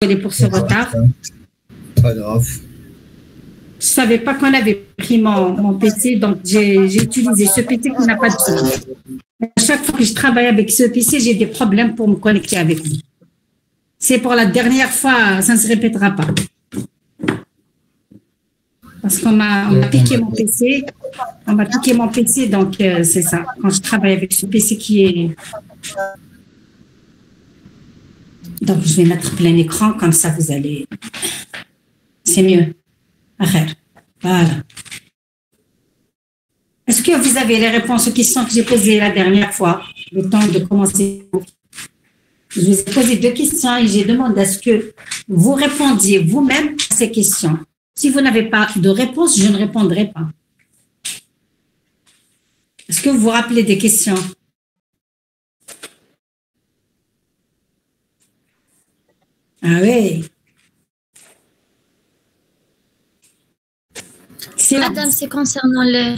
désolée pour ce retard. Pas grave. Je ne savais pas qu'on avait pris mon PC, donc j'ai utilisé ce PC qui n'a pas de son. À chaque fois que je travaille avec ce PC, j'ai des problèmes pour me connecter avec lui. C'est pour la dernière fois, ça ne se répétera pas. Parce qu'on m'a piqué mon PC. On m'a piqué mon PC, donc c'est ça. Quand je travaille avec ce PC qui est... Donc, je vais mettre plein écran, comme ça vous allez... C'est mieux. Voilà. Est-ce que vous avez les réponses aux questions que j'ai posées la dernière fois? Le temps de commencer. Je vous ai posé 2 questions et j'ai demandé à ce que vous répondiez vous-même à ces questions. Si vous n'avez pas de réponse, je ne répondrai pas. Est-ce que vous vous rappelez des questions? Ah oui. Madame, c'est concernant les...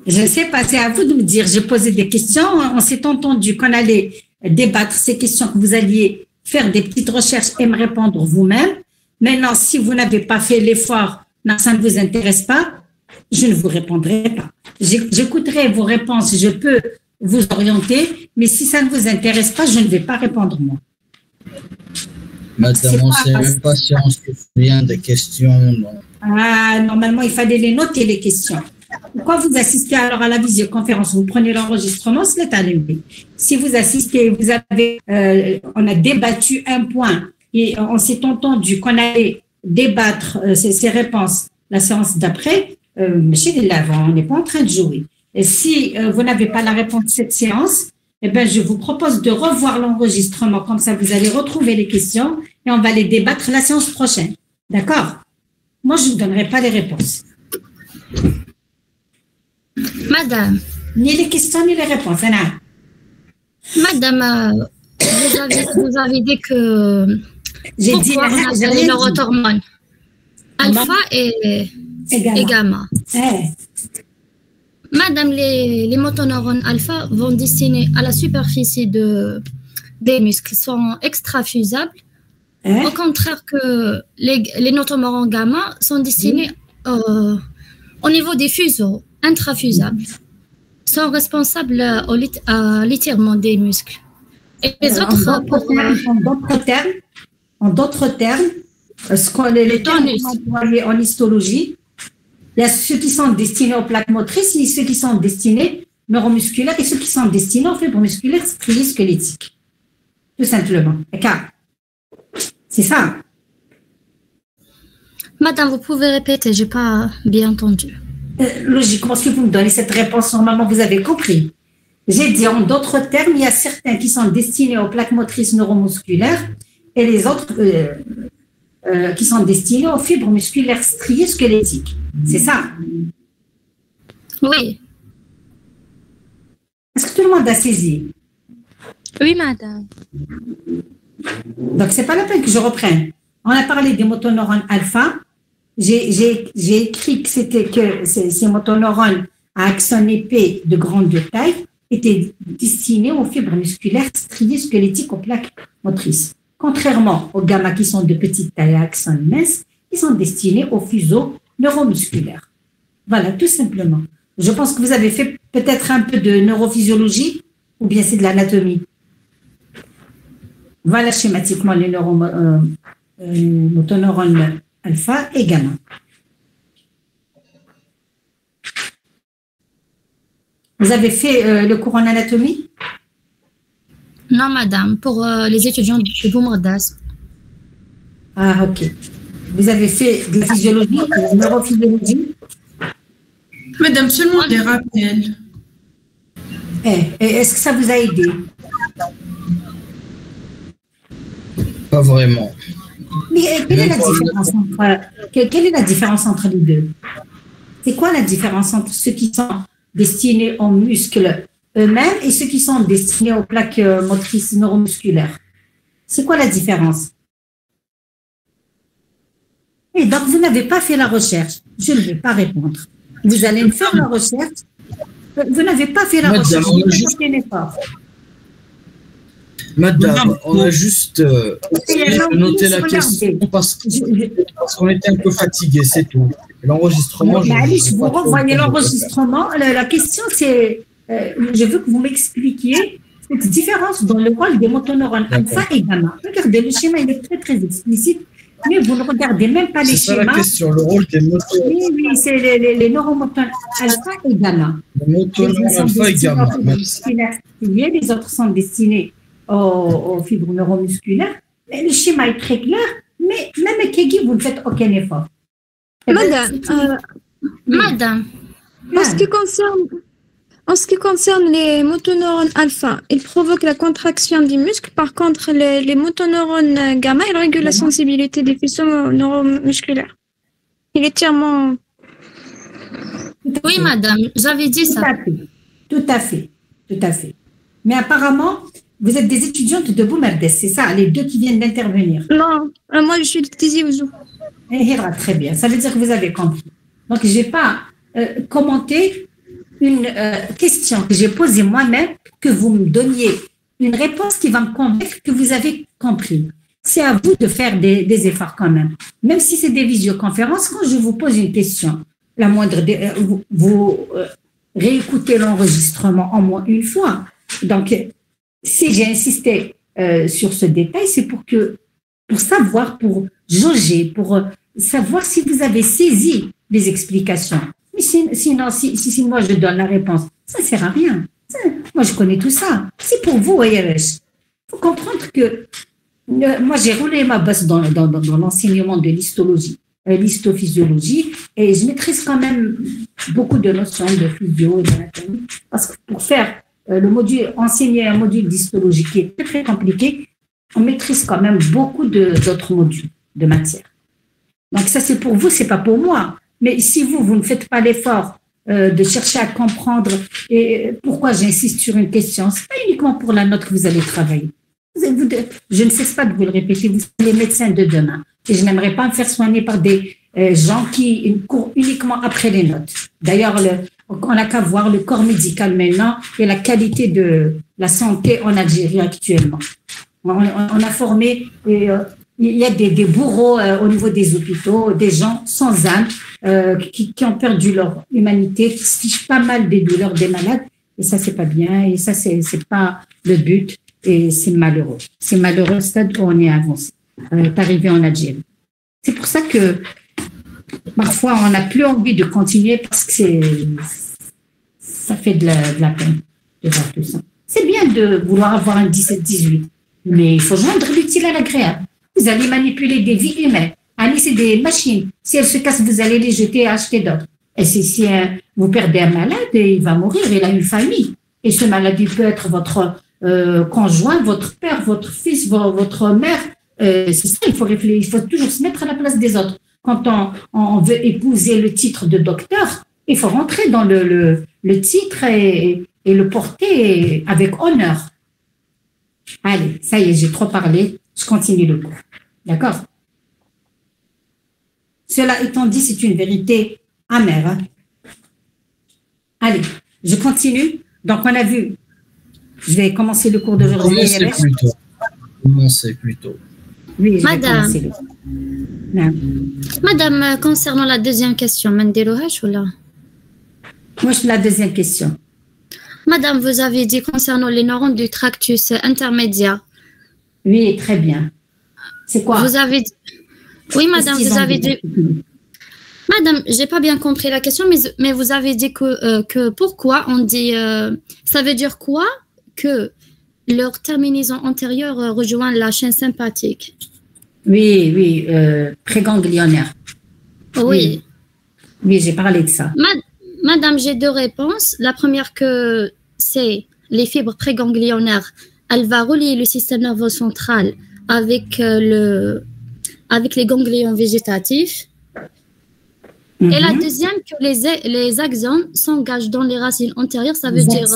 Je ne sais pas, c'est à vous de me dire. J'ai posé des questions. On s'est entendu qu'on allait débattre ces questions, que vous alliez faire des petites recherches et me répondre vous-même. Maintenant, si vous n'avez pas fait l'effort, ça ne vous intéresse pas, je ne vous répondrai pas. J'écouterai vos réponses, je peux vous orienter, mais si ça ne vous intéresse pas, je ne vais pas répondre moi. Madame, on ne sait même pas si on se souvient des questions. Non. Ah, normalement, il fallait les noter, les questions. Pourquoi vous assistez alors à la visioconférence? Vous prenez l'enregistrement, c'est allumé. Si vous assistez, vous avez, on a débattu un point et on s'est entendu qu'on allait débattre ces réponses la séance d'après, monsieur Delavant, on n'est pas en train de jouer. Et si vous n'avez pas la réponse de cette séance, eh ben, je vous propose de revoir l'enregistrement. Comme ça, vous allez retrouver les questions et on va les débattre la séance prochaine. D'accord? Moi, je ne vous donnerai pas les réponses. Madame. Ni les questions, ni les réponses. Anna. Madame, vous avez dit que... J'ai dit les neurohormones alpha et gamma. Madame, les motoneurones alpha vont destiner à la superficie des muscles, sont extrafusables. Au contraire que les motoneurones gamma sont destinés au niveau des fuseaux intrafusables, sont responsables à l'étirement des muscles. Et les autres... En d'autres termes, ce qu'on les termes employés en histologie, il y a ceux qui sont destinés aux plaques motrices, et ceux qui sont destinés neuromusculaires et ceux qui sont destinés aux fibres musculaires striées squelettiques. Tout simplement. C'est ça. Madame, vous pouvez répéter, je n'ai pas bien entendu. Logiquement, si vous me donnez cette réponse, normalement, vous avez compris. J'ai dit en d'autres termes, il y a certains qui sont destinés aux plaques motrices neuromusculaires et les autres qui sont destinés aux fibres musculaires striées squelettiques. C'est ça? Oui. Est-ce que tout le monde a saisi? Oui, madame. Donc, ce n'est pas la peine que je reprenne. On a parlé des motoneurones alpha. J'ai écrit que c'était que ces motoneurones à axone épais de grande taille étaient destinés aux fibres musculaires striées squelettiques aux plaques motrices. Contrairement aux gamma qui sont de petite taille à axone mince, ils sont destinés aux fuseaux neuromusculaires. Voilà, tout simplement. Je pense que vous avez fait peut-être un peu de neurophysiologie ou bien c'est de l'anatomie. Voilà schématiquement les motoneurones alpha et gamma. Vous avez fait le cours en anatomie? Non, madame, pour les étudiants de Boumardas. Ah, ok. Vous avez fait de la physiologie, de la neurophysiologie? Madame, seulement des rappels. Est-ce que ça vous a aidé? Pas vraiment. Mais quelle est la différence entre les deux? C'est quoi la différence entre ceux qui sont destinés aux muscles eux-mêmes et ceux qui sont destinés aux plaques motrices neuromusculaires? C'est quoi la différence? Et donc, vous n'avez pas fait la recherche. Je ne vais pas répondre. Vous allez me faire la recherche. Vous n'avez pas fait la recherche. Vous n'avez pas fait l'effort. Madame, on a juste noté la question parce qu'on était un peu fatigué, c'est tout. L'enregistrement, vous revoyez l'enregistrement. La question, c'est, je veux que vous m'expliquiez cette différence dans le rôle des motoneurones alpha et gamma. Regardez, le schéma, il est très, très explicite, mais vous ne regardez même pas les schémas. C'est ça la question, le rôle des motoneurones. Oui, c'est les neuromoteurs alpha et gamma. Les motoneurones alpha et gamma. Les autres sont destinés aux fibres neuromusculaires. Et le schéma est très clair, mais même Kegi, vous ne faites aucun effort. Madame, en ce qui concerne les motoneurones alpha, ils provoquent la contraction des muscles. Par contre, les motoneurones gamma, ils régulent la sensibilité des faisceaux neuromusculaires. Il est entièrement... Oui, madame, j'avais dit ça. Tout à fait. Mais apparemment, vous êtes des étudiantes de Boumerdes, c'est ça, les deux qui viennent d'intervenir. Non, moi je suis de Tizi Ouzou. Très bien, ça veut dire que vous avez compris. Donc, je n'ai pas commenté une question que j'ai posée moi-même, que vous me donniez une réponse qui va me convaincre que vous avez compris. C'est à vous de faire des efforts quand même. Même si c'est des visioconférences, quand je vous pose une question, la moindre, vous réécoutez l'enregistrement au moins une fois. Donc, si j'ai insisté sur ce détail, c'est pour savoir, pour jauger, pour savoir si vous avez saisi les explications. Mais sinon, si moi je donne la réponse, ça ne sert à rien. Moi, je connais tout ça. C'est pour vous, Yeresh. Il faut comprendre que moi, j'ai roulé ma bosse dans l'enseignement de l'histophysiologie, et je maîtrise quand même beaucoup de notions de physio et d'anatomie, parce que pour faire enseigner un module d'histologie qui est très, très compliqué, on maîtrise quand même beaucoup d'autres modules de matière. Donc ça, c'est pour vous, c'est pas pour moi. Mais si vous ne faites pas l'effort de chercher à comprendre et pourquoi j'insiste sur une question, c'est pas uniquement pour la note que vous allez travailler. Je ne cesse pas de vous le répéter, vous êtes les médecins de demain. Et je n'aimerais pas me faire soigner par des gens qui courent uniquement après les notes. D'ailleurs, on n'a qu'à voir le corps médical maintenant et la qualité de la santé en Algérie actuellement. On a formé, il y a des bourreaux au niveau des hôpitaux, des gens sans âme qui ont perdu leur humanité, qui se fichent pas mal des douleurs des malades. Et ça, c'est pas bien. Et ça, c'est pas le but. Et c'est malheureux. C'est malheureux le stade où on est avancé, arrivé en Algérie. C'est pour ça que parfois, on n'a plus envie de continuer parce que ça fait de la peine de voir tout ça. C'est bien de vouloir avoir un 17-18, mais il faut joindre l'utile à l'agréable. Vous allez manipuler des vies humaines. Allez, c'est des machines. Si elles se cassent, vous allez les jeter et acheter d'autres. Et si vous perdez un malade, il va mourir, il a une famille. Et ce malade, il peut être votre conjoint, votre père, votre fils, votre mère. C'est ça, il faut réfléchir, il faut toujours se mettre à la place des autres. Quand on veut épouser le titre de docteur, il faut rentrer dans le titre et le porter avec honneur. Allez, ça y est, j'ai trop parlé, je continue le cours. D'accord? Cela étant dit, c'est une vérité amère. Hein? Allez, je continue. Donc, on a vu, je vais commencer le cours d'aujourd'hui. Commencez plutôt. Oui, Madame, Madame, concernant la deuxième question, Mendelohash ou là? Moi, je suis la deuxième question. Madame, vous avez dit concernant les neurones du tractus intermédiaire. Oui, très bien. C'est quoi? Vous avez dit... Oui, madame, vous avez dit... Madame, j'ai pas bien compris la question, mais vous avez dit que pourquoi on dit... ça veut dire quoi que leur terminaison antérieure rejoint la chaîne sympathique? Oui, préganglionnaire. Oui. Oui, j'ai parlé de ça. Madame, j'ai deux réponses. La première que c'est les fibres préganglionnaires. Elle va relier le système nerveux central avec les ganglions végétatifs. Et la deuxième, que les axones s'engagent dans les racines antérieures, ça veut dire...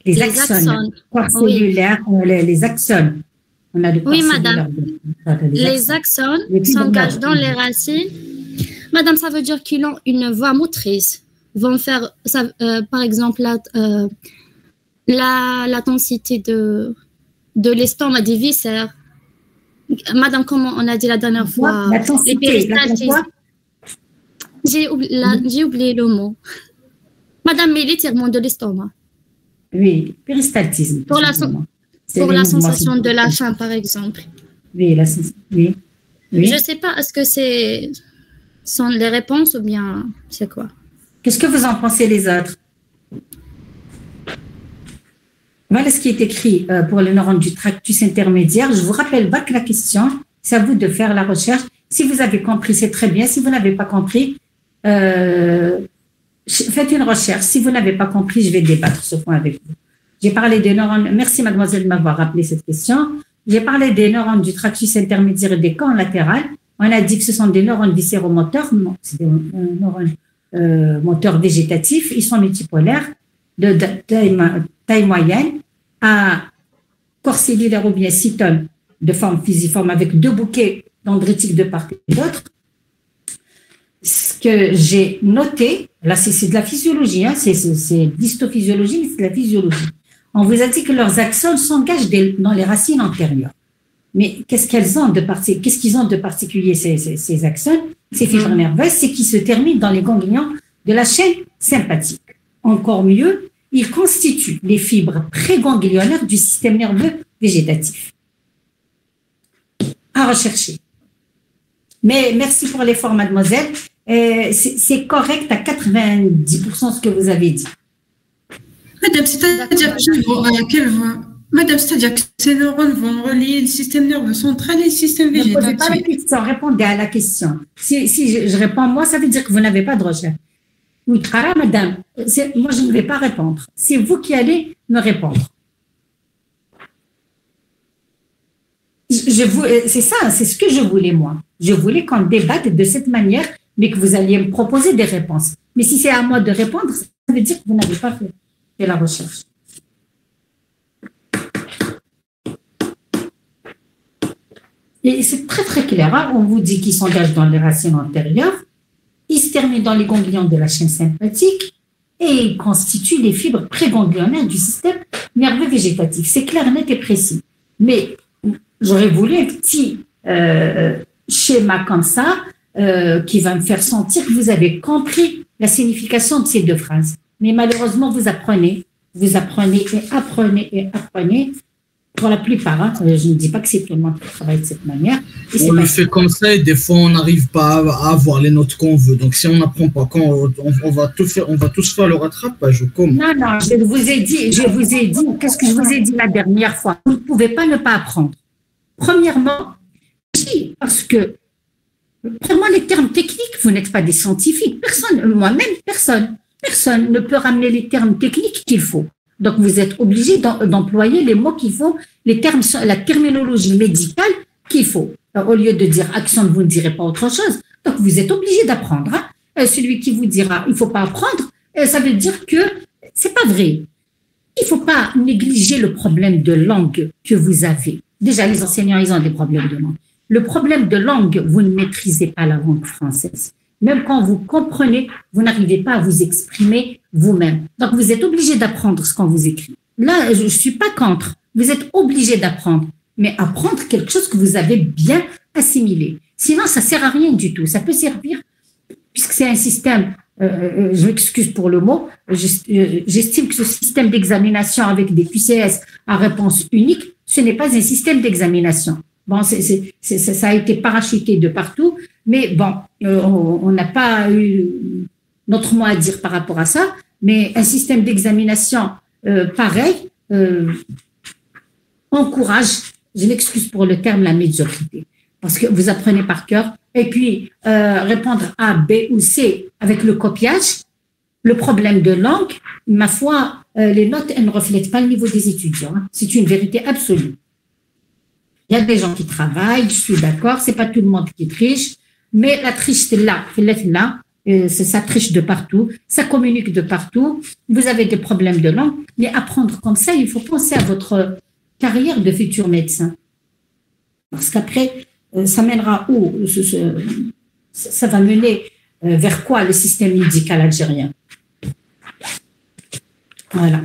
Les axones. Corps cellulaire, les axones. On a oui, madame. Les axones s'engagent dans les racines. Madame, ça veut dire qu'ils ont une voie motrice. Ils vont faire, par exemple, la densité de de l'estomac, des viscères. Madame, comment on a dit la dernière fois, les péristaltismes. J'ai oublié le mot. Madame, mais l'étirement de l'estomac. Oui, péristaltisme. Pour la sensation de la faim, par exemple. Oui, oui. Je ne sais pas, est-ce que c'est sont les réponses ou bien c'est quoi? Qu'est-ce que vous en pensez les autres? Voilà ce qui est écrit pour les neurones du tractus intermédiaire. Je vous rappelle pas que la question, c'est à vous de faire la recherche. Si vous avez compris, c'est très bien. Si vous n'avez pas compris, faites une recherche. Si vous n'avez pas compris, je vais débattre ce point avec vous. J'ai parlé des neurones. Merci, mademoiselle, de m'avoir rappelé cette question. J'ai parlé des neurones du tractus intermédiaire et des cornes latérales. On a dit que ce sont des neurones viscéromoteurs. Non, c'est des neurones moteurs végétatifs. Ils sont multipolaires de taille moyenne à corps cellulaire ou bien cytone de forme fusiforme avec 2 bouquets dendritiques de part et d'autre. Ce que j'ai noté, là c'est de la physiologie, hein, c'est d'histophysiologie, mais c'est de la physiologie. On vous a dit que leurs axones s'engagent dans les racines antérieures. Mais qu'est-ce qu'ils ont de particulier ces axones, ces fibres nerveuses, c'est qu'ils se terminent dans les ganglions de la chaîne sympathique. Encore mieux, ils constituent les fibres préganglionnaires du système nerveux végétatif. À rechercher. Mais merci pour l'effort, mademoiselle. C'est correct à 90% ce que vous avez dit. Madame, c'est-à-dire que ces neurones vont relier le système nerveux central et le système végétatif. Ne posez pas la question, répondez à la question. Si je réponds moi, ça veut dire que vous n'avez pas de recherche. Oui, madame, moi je ne vais pas répondre. C'est vous qui allez me répondre. C'est ça, c'est ce que je voulais moi. Je voulais qu'on débatte de cette manière, mais que vous alliez me proposer des réponses. Mais si c'est à moi de répondre, ça veut dire que vous n'avez pas fait la recherche. Et c'est très très clair. Hein? On vous dit qu'ils s'engagent dans les racines antérieures, ils se terminent dans les ganglions de la chaîne sympathique et ils constituent les fibres préganglionnaires du système nerveux végétatif. C'est clair, net et précis. Mais j'aurais voulu un petit schéma comme ça qui va me faire sentir que vous avez compris la signification de ces 2 phrases. Mais malheureusement, vous apprenez et apprenez. Pour la plupart, hein, je ne dis pas que c'est tout le monde qui travaille de cette manière. On le fait comme ça et des fois on n'arrive pas à avoir les notes qu'on veut. Donc si on n'apprend pas, quand on va tous faire le rattrapage. Comment? Non, je vous ai dit, qu'est-ce que je vous ai dit la dernière fois? Vous ne pouvez pas ne pas apprendre. Premièrement, parce que les termes techniques, vous n'êtes pas des scientifiques. Personne, moi-même, personne ne peut ramener les termes techniques qu'il faut. Donc, vous êtes obligé d'employer les mots qu'il faut, la terminologie médicale qu'il faut. Alors, au lieu de dire axone, vous ne direz pas autre chose. Donc, vous êtes obligé d'apprendre. Hein. Celui qui vous dira il ne faut pas apprendre, ça veut dire que c'est pas vrai. Il ne faut pas négliger le problème de langue que vous avez. Déjà, les enseignants, ils ont des problèmes de langue. Le problème de langue, vous ne maîtrisez pas la langue française. Même quand vous comprenez, vous n'arrivez pas à vous exprimer vous-même. Donc, vous êtes obligé d'apprendre ce qu'on vous écrit. Là, je ne suis pas contre. Vous êtes obligé d'apprendre. Mais apprendre quelque chose que vous avez bien assimilé. Sinon, ça ne sert à rien du tout. Ça peut servir, puisque c'est un système, je m'excuse pour le mot, j'estime que ce système d'examination avec des QCS à réponse unique, ce n'est pas un système d'examination. Bon, ça a été parachuté de partout, mais bon, on n'a pas eu notre mot à dire par rapport à ça, mais un système d'examination pareil encourage, je m'excuse pour le terme, la médiocrité, parce que vous apprenez par cœur, et puis répondre A, B ou C avec le copiage, le problème de langue, ma foi, les notes, elles ne reflètent pas le niveau des étudiants, hein. C'est une vérité absolue. Il y a des gens qui travaillent, je suis d'accord, c'est pas tout le monde qui triche, mais la triche, c'est là, ça triche de partout, ça communique de partout, vous avez des problèmes de langue, mais apprendre comme ça, il faut penser à votre carrière de futur médecin. Parce qu'après, ça mènera où? Ça va mener vers quoi le système médical algérien? Voilà.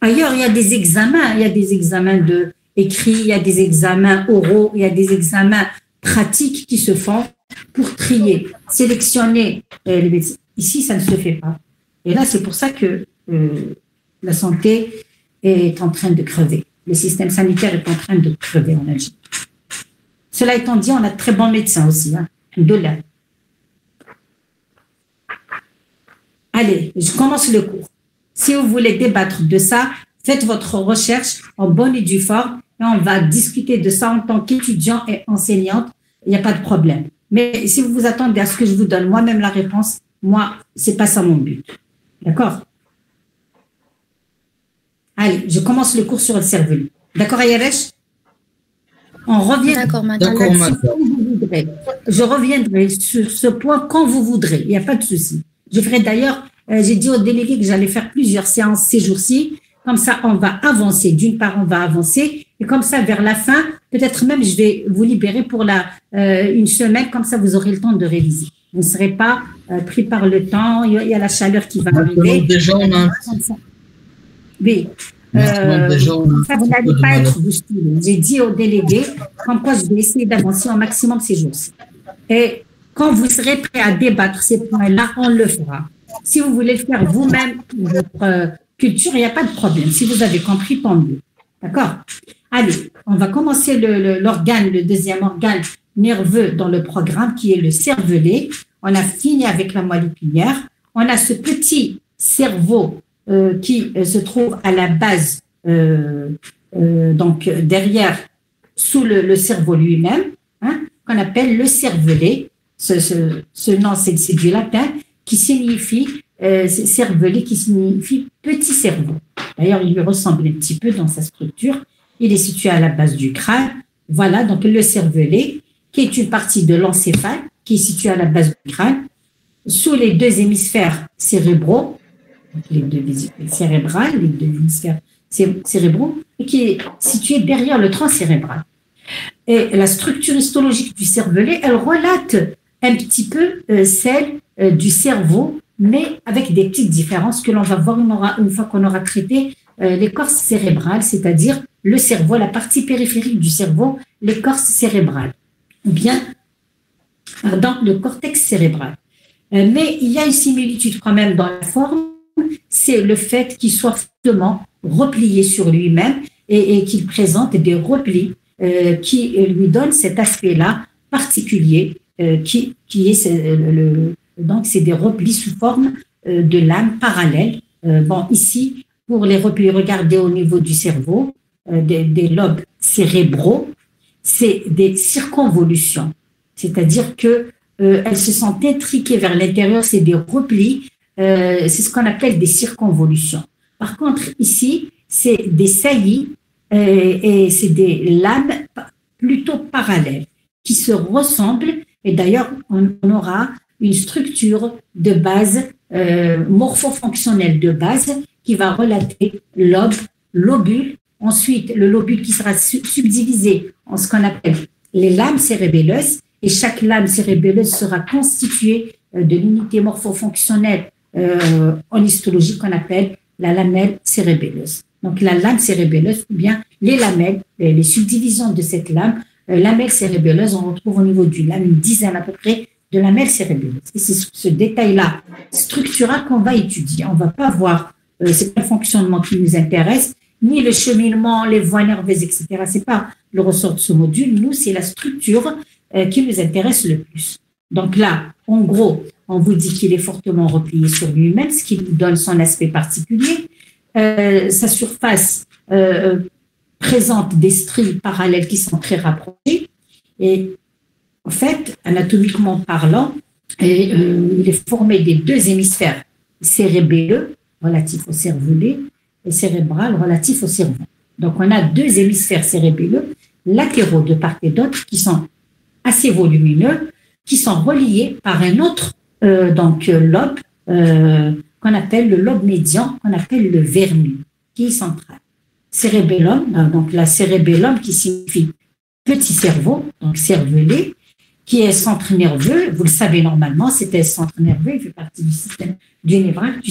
Ailleurs, il y a des examens. Il y a des examens de écrits, il y a des examens oraux, il y a des examens pratiques qui se font pour trier, sélectionner les médecins. Ici, ça ne se fait pas. Et là, c'est pour ça que la santé est en train de crever. Le système sanitaire est en train de crever en Algérie. Cela étant dit, on a de très bons médecins aussi. Hein. Alhamdoulilah. Allez, je commence le cours. Si vous voulez débattre de ça, faites votre recherche en bonne et due forme et on va discuter de ça en tant qu'étudiant et enseignante. Il n'y a pas de problème. Mais si vous vous attendez à ce que je vous donne moi-même la réponse, moi, c'est pas ça mon but. D'accord? Allez, je commence le cours sur le cerveau. D'accord, Ayaresh? On revient. D'accord, madame. D'accord, madame. Je reviendrai sur ce point quand vous voudrez. Il n'y a pas de souci. Je ferai d'ailleurs, j'ai dit aux délégués que j'allais faire plusieurs séances ces jours-ci. Comme ça, on va avancer. D'une part, on va avancer. Et comme ça, vers la fin, peut-être même, je vais vous libérer pour une semaine. Comme ça, vous aurez le temps de réviser. Vous ne serez pas pris par le temps. Il y a la chaleur qui va arriver. Déjà, on a... Oui. Ça, vous n'allez pas être bousculé. J'ai dit aux délégués, comme quoi je vais essayer d'avancer au maximum ces jours-ci. Et quand vous serez prêt à débattre ces points-là, on le fera. Si vous voulez le faire vous-même, votre culture, il n'y a pas de problème. Si vous avez compris, tant mieux. D'accord? Allez, on va commencer l'organe, le deuxième organe nerveux dans le programme, qui est le cervelet. On a fini avec la moelle épinière. On a ce petit cerveau qui se trouve à la base, donc derrière, sous le cerveau lui-même, hein, qu'on appelle le cervelet. Ce nom, c'est du latin, qui signifie cervelet, qui signifie petit cerveau. D'ailleurs, il lui ressemble un petit peu dans sa structure. Il est situé à la base du crâne. Voilà, donc le cervelet, qui est une partie de l'encéphale, qui est située à la base du crâne, sous les deux hémisphères cérébraux, les deux vésicules cérébrales, les deux hémisphères cérébraux, et qui est situé derrière le tronc cérébral. Et la structure histologique du cervelet, elle relate un petit peu celle du cerveau, mais avec des petites différences que l'on va voir une fois qu'on aura traité l'écorce cérébrale, c'est-à-dire le cerveau, la partie périphérique du cerveau, l'écorce cérébrale, ou bien dans le cortex cérébral. Mais il y a une similitude quand même dans la forme, c'est le fait qu'il soit fortement replié sur lui-même et qu'il présente des replis qui lui donnent cet aspect-là particulier qui est donc c'est des replis sous forme de lames parallèles. Bon, ici, pour les replis, regardez au niveau du cerveau, des lobes cérébraux, c'est des circonvolutions, c'est-à-dire que elles se sont intriquées vers l'intérieur, c'est des replis, c'est ce qu'on appelle des circonvolutions. Par contre, ici, c'est des saillies et c'est des lames plutôt parallèles qui se ressemblent. Et d'ailleurs, on aura une structure de base morphofonctionnelle de base qui va relater lobe, lobule. Ensuite, le lobule qui sera subdivisé en ce qu'on appelle les lames cérébelleuses. Et chaque lame cérébelleuse sera constituée de l'unité morphofonctionnelle en histologie qu'on appelle la lamelle cérébelleuse. Donc, la lame cérébelleuse, ou bien les lamelles, les subdivisions de cette lame, lamelle cérébelleuse, on retrouve au niveau du lame une dizaine à peu près de lamelles cérébelleuses. Et c'est ce détail-là structural qu'on va étudier. On ne va pas voir c'est pas le fonctionnement qui nous intéresse, ni le cheminement, les voies nerveuses, etc. C'est pas le ressort de ce module. Nous, c'est la structure qui nous intéresse le plus. Donc là, en gros, on vous dit qu'il est fortement replié sur lui-même, ce qui lui donne son aspect particulier. Sa surface présente des stries parallèles qui sont très rapprochées. Et en fait, anatomiquement parlant, il est formé des deux hémisphères cérébelleux relatifs au cervelet et cérébral relatif au cerveau. Donc, on a deux hémisphères cérébelleux latéraux de part et d'autre qui sont assez volumineux, qui sont reliés par un autre lobe qu'on appelle le lobe médian, qu'on appelle le vermis, qui est central. Cérébellum, donc la cérébellum qui signifie petit cerveau, donc cervelet, qui est centre nerveux. Vous le savez normalement, c'est un centre nerveux, il fait partie du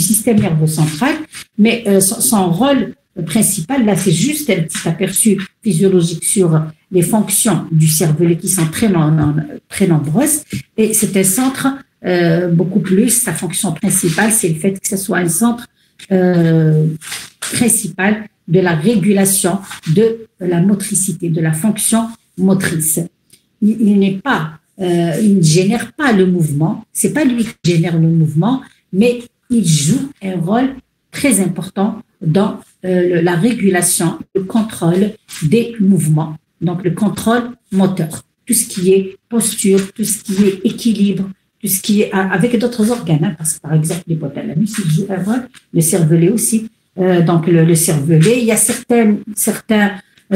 système nerveux central, mais son rôle principal. Là, c'est juste un petit aperçu physiologique sur les fonctions du cervelet qui sont très nombreuses. Et c'est un centre beaucoup plus, sa fonction principale, c'est le fait que ce soit un centre principal de la régulation de la motricité, de la fonction motrice. Il ne génère pas le mouvement, c'est pas lui qui génère le mouvement, mais il joue un rôle très important dans la régulation, le contrôle des mouvements, donc le contrôle moteur, tout ce qui est posture, tout ce qui est équilibre, tout ce qui est avec d'autres organes, hein, parce que par exemple l'hypothalamus, il joue un rôle, le cervelet aussi, donc le cervelet, il y a certains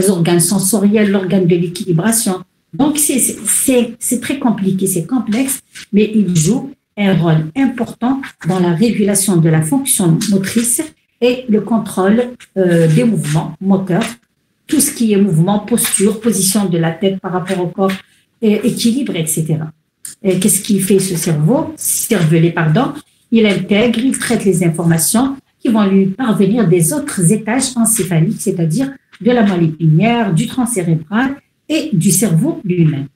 organes sensoriels, l'organe de l'équilibration. Donc c'est très compliqué, c'est complexe, mais il joue un rôle important dans la régulation de la fonction motrice et le contrôle des mouvements moteurs, tout ce qui est mouvement, posture, position de la tête par rapport au corps, équilibre, etc. Et qu'est-ce qu'il fait ce cervelet, il intègre, il traite les informations qui vont lui parvenir des autres étages encéphaliques, c'est-à-dire de la moelle épinière, du tronc cérébral et du cerveau lui-même.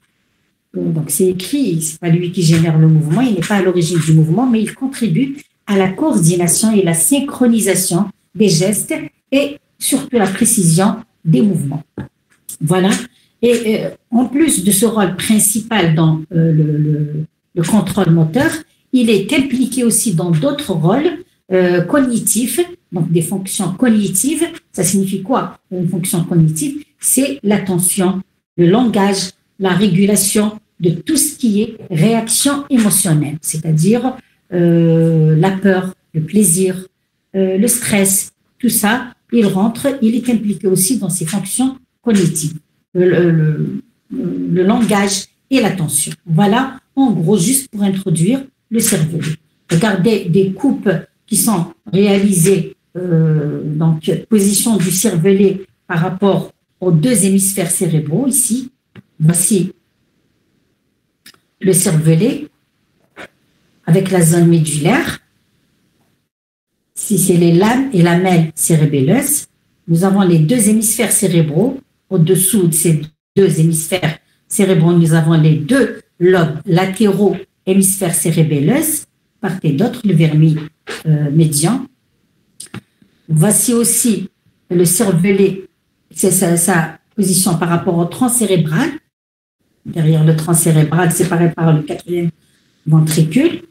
Donc c'est écrit, c'est pas lui qui génère le mouvement, il n'est pas à l'origine du mouvement, mais il contribue à la coordination et la synchronisation des gestes et surtout la précision des mouvements. Voilà. Et en plus de ce rôle principal dans le contrôle moteur, il est impliqué aussi dans d'autres rôles cognitifs, donc des fonctions cognitives. Ça signifie quoi, une fonction cognitive? C'est l'attention, le langage, la régulation de tout ce qui est réaction émotionnelle, c'est-à-dire la peur, le plaisir, le stress, tout ça, il est impliqué aussi dans ces fonctions cognitives, le langage et l'attention. Voilà, en gros, juste pour introduire le cervelet. Regardez des coupes qui sont réalisées, donc position du cervelet par rapport aux deux hémisphères cérébraux ici. Voici le cervelet avec la zone médulaire. Si c'est les lames et lamelles cérébelleuses, nous avons les deux hémisphères cérébraux. Au-dessous de ces deux hémisphères cérébraux, nous avons les deux lobes latéraux hémisphères cérébelleuses, part et d'autre, le vermis médian. Voici aussi le cervelet, c'est sa position par rapport au tronc cérébral. Derrière le tronc cérébral, séparé par le quatrième ventricule.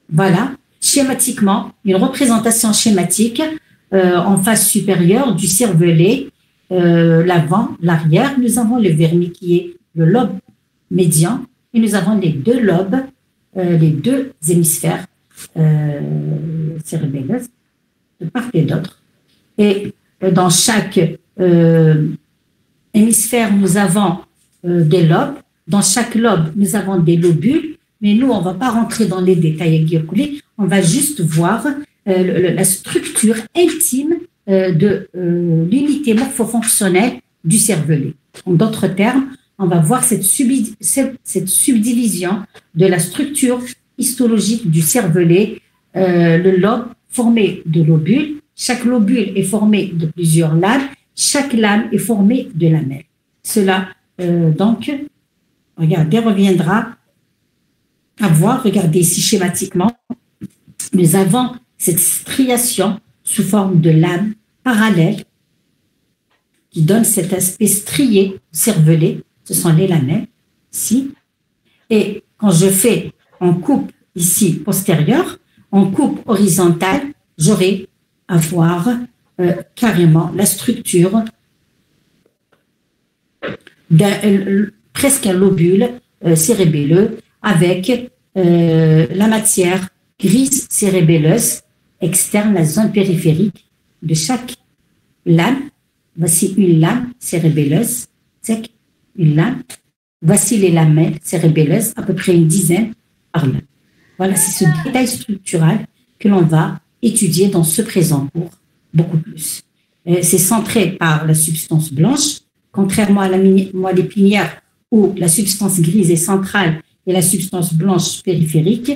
Voilà, schématiquement, une représentation schématique en face supérieure du cervelet, l'avant, l'arrière. Nous avons le vermis qui est le lobe médian et nous avons les deux lobes, les deux hémisphères cérébelleux de part et d'autre. Et dans chaque hémisphère, nous avons des lobes. Dans chaque lobe, nous avons des lobules. Mais nous, on ne va pas rentrer dans les détails avec Guillaume. On va juste voir la structure intime de l'unité morphofonctionnelle du cervelet. En d'autres termes, on va voir cette subdivision de la structure histologique du cervelet, le lobe formé de lobules. Chaque lobule est formé de plusieurs lames. Chaque lame est formée de lamelles. Cela, donc, regardez, reviendra à voir. Regardez ici schématiquement. Nous avons cette striation sous forme de lames parallèles qui donne cet aspect strié au cervelet. Ce sont les lamelles ici. Et quand je fais en coupe ici postérieure, en coupe horizontale, j'aurai à voir carrément la structure presque un lobule cérébelleux avec la matière grise cérébelleuse externe, la zone périphérique de chaque lame. Voici une lame cérébelleuse, une lame. Voici les lamelles cérébelleuses, à peu près une dizaine par là. Voilà, c'est ce détail structural que l'on va étudier dans ce présent cours beaucoup plus. C'est centré par la substance blanche, contrairement à la moelle épinière où la substance grise est centrale et la substance blanche périphérique.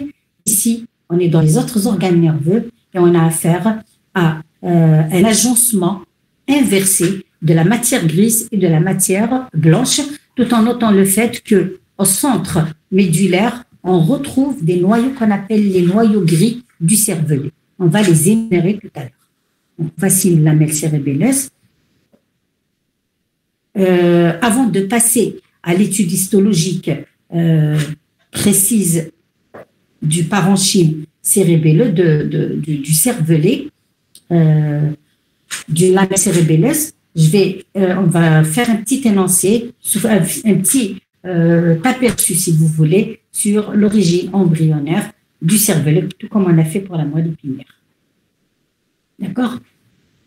Ici, on est dans les autres organes nerveux et on a affaire à un agencement inversé de la matière grise et de la matière blanche, tout en notant le fait que au centre médulaire, on retrouve des noyaux qu'on appelle les noyaux gris du cervelet. On va les énumérer tout à l'heure. Donc, voici une lamelle cérébelleuse. Avant de passer à l'étude histologique précise du parenchyme cérébelleux, du cervelet, du lamelle cérébelleuse, on va faire un petit énoncé, un petit aperçu, si vous voulez, sur l'origine embryonnaire du cervelet, tout comme on a fait pour la moelle épinière. D'accord?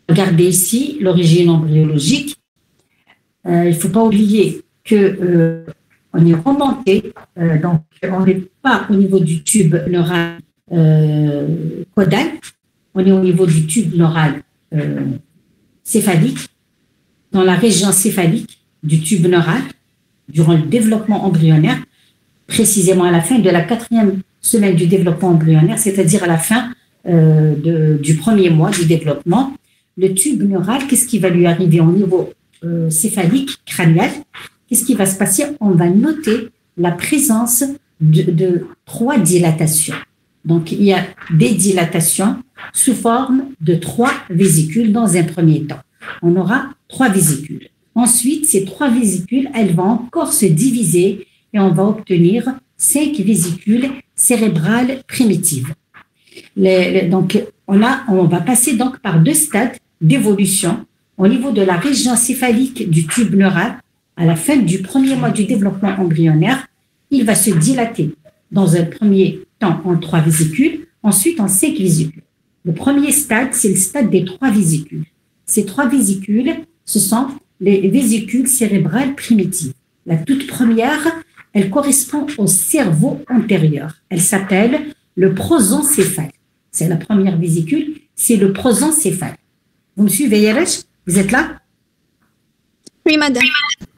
Regardez ici l'origine embryologique. Il ne faut pas oublier que on est remonté, donc on n'est pas au niveau du tube neural caudal, on est au niveau du tube neural céphalique, dans la région céphalique du tube neural, durant le développement embryonnaire, précisément à la fin de la 4e semaine du développement embryonnaire, c'est-à-dire à la fin du premier mois du développement, le tube neural, qu'est-ce qui va lui arriver au niveau céphalique, crânial? Qu'est-ce qui va se passer? On va noter la présence de 3 dilatations. Donc, il y a des dilatations sous forme de 3 vésicules dans un premier temps. On aura 3 vésicules. Ensuite, ces 3 vésicules, elles vont encore se diviser et on va obtenir 5 vésicules cérébrales primitives. Donc, on va passer donc par 2 stades d'évolution au niveau de la région céphalique du tube neural. À la fin du premier mois du développement embryonnaire, il va se dilater dans un premier temps en 3 vésicules, ensuite en 5 vésicules. Le premier stade, c'est le stade des 3 vésicules. Ces 3 vésicules, ce sont les vésicules cérébrales primitives. La toute première, elle correspond au cerveau antérieur. Elle s'appelle le prosencéphale. C'est la première vésicule, c'est le prosencéphale. Vous me suivez, Yeresh? Vous êtes là? Oui, madame.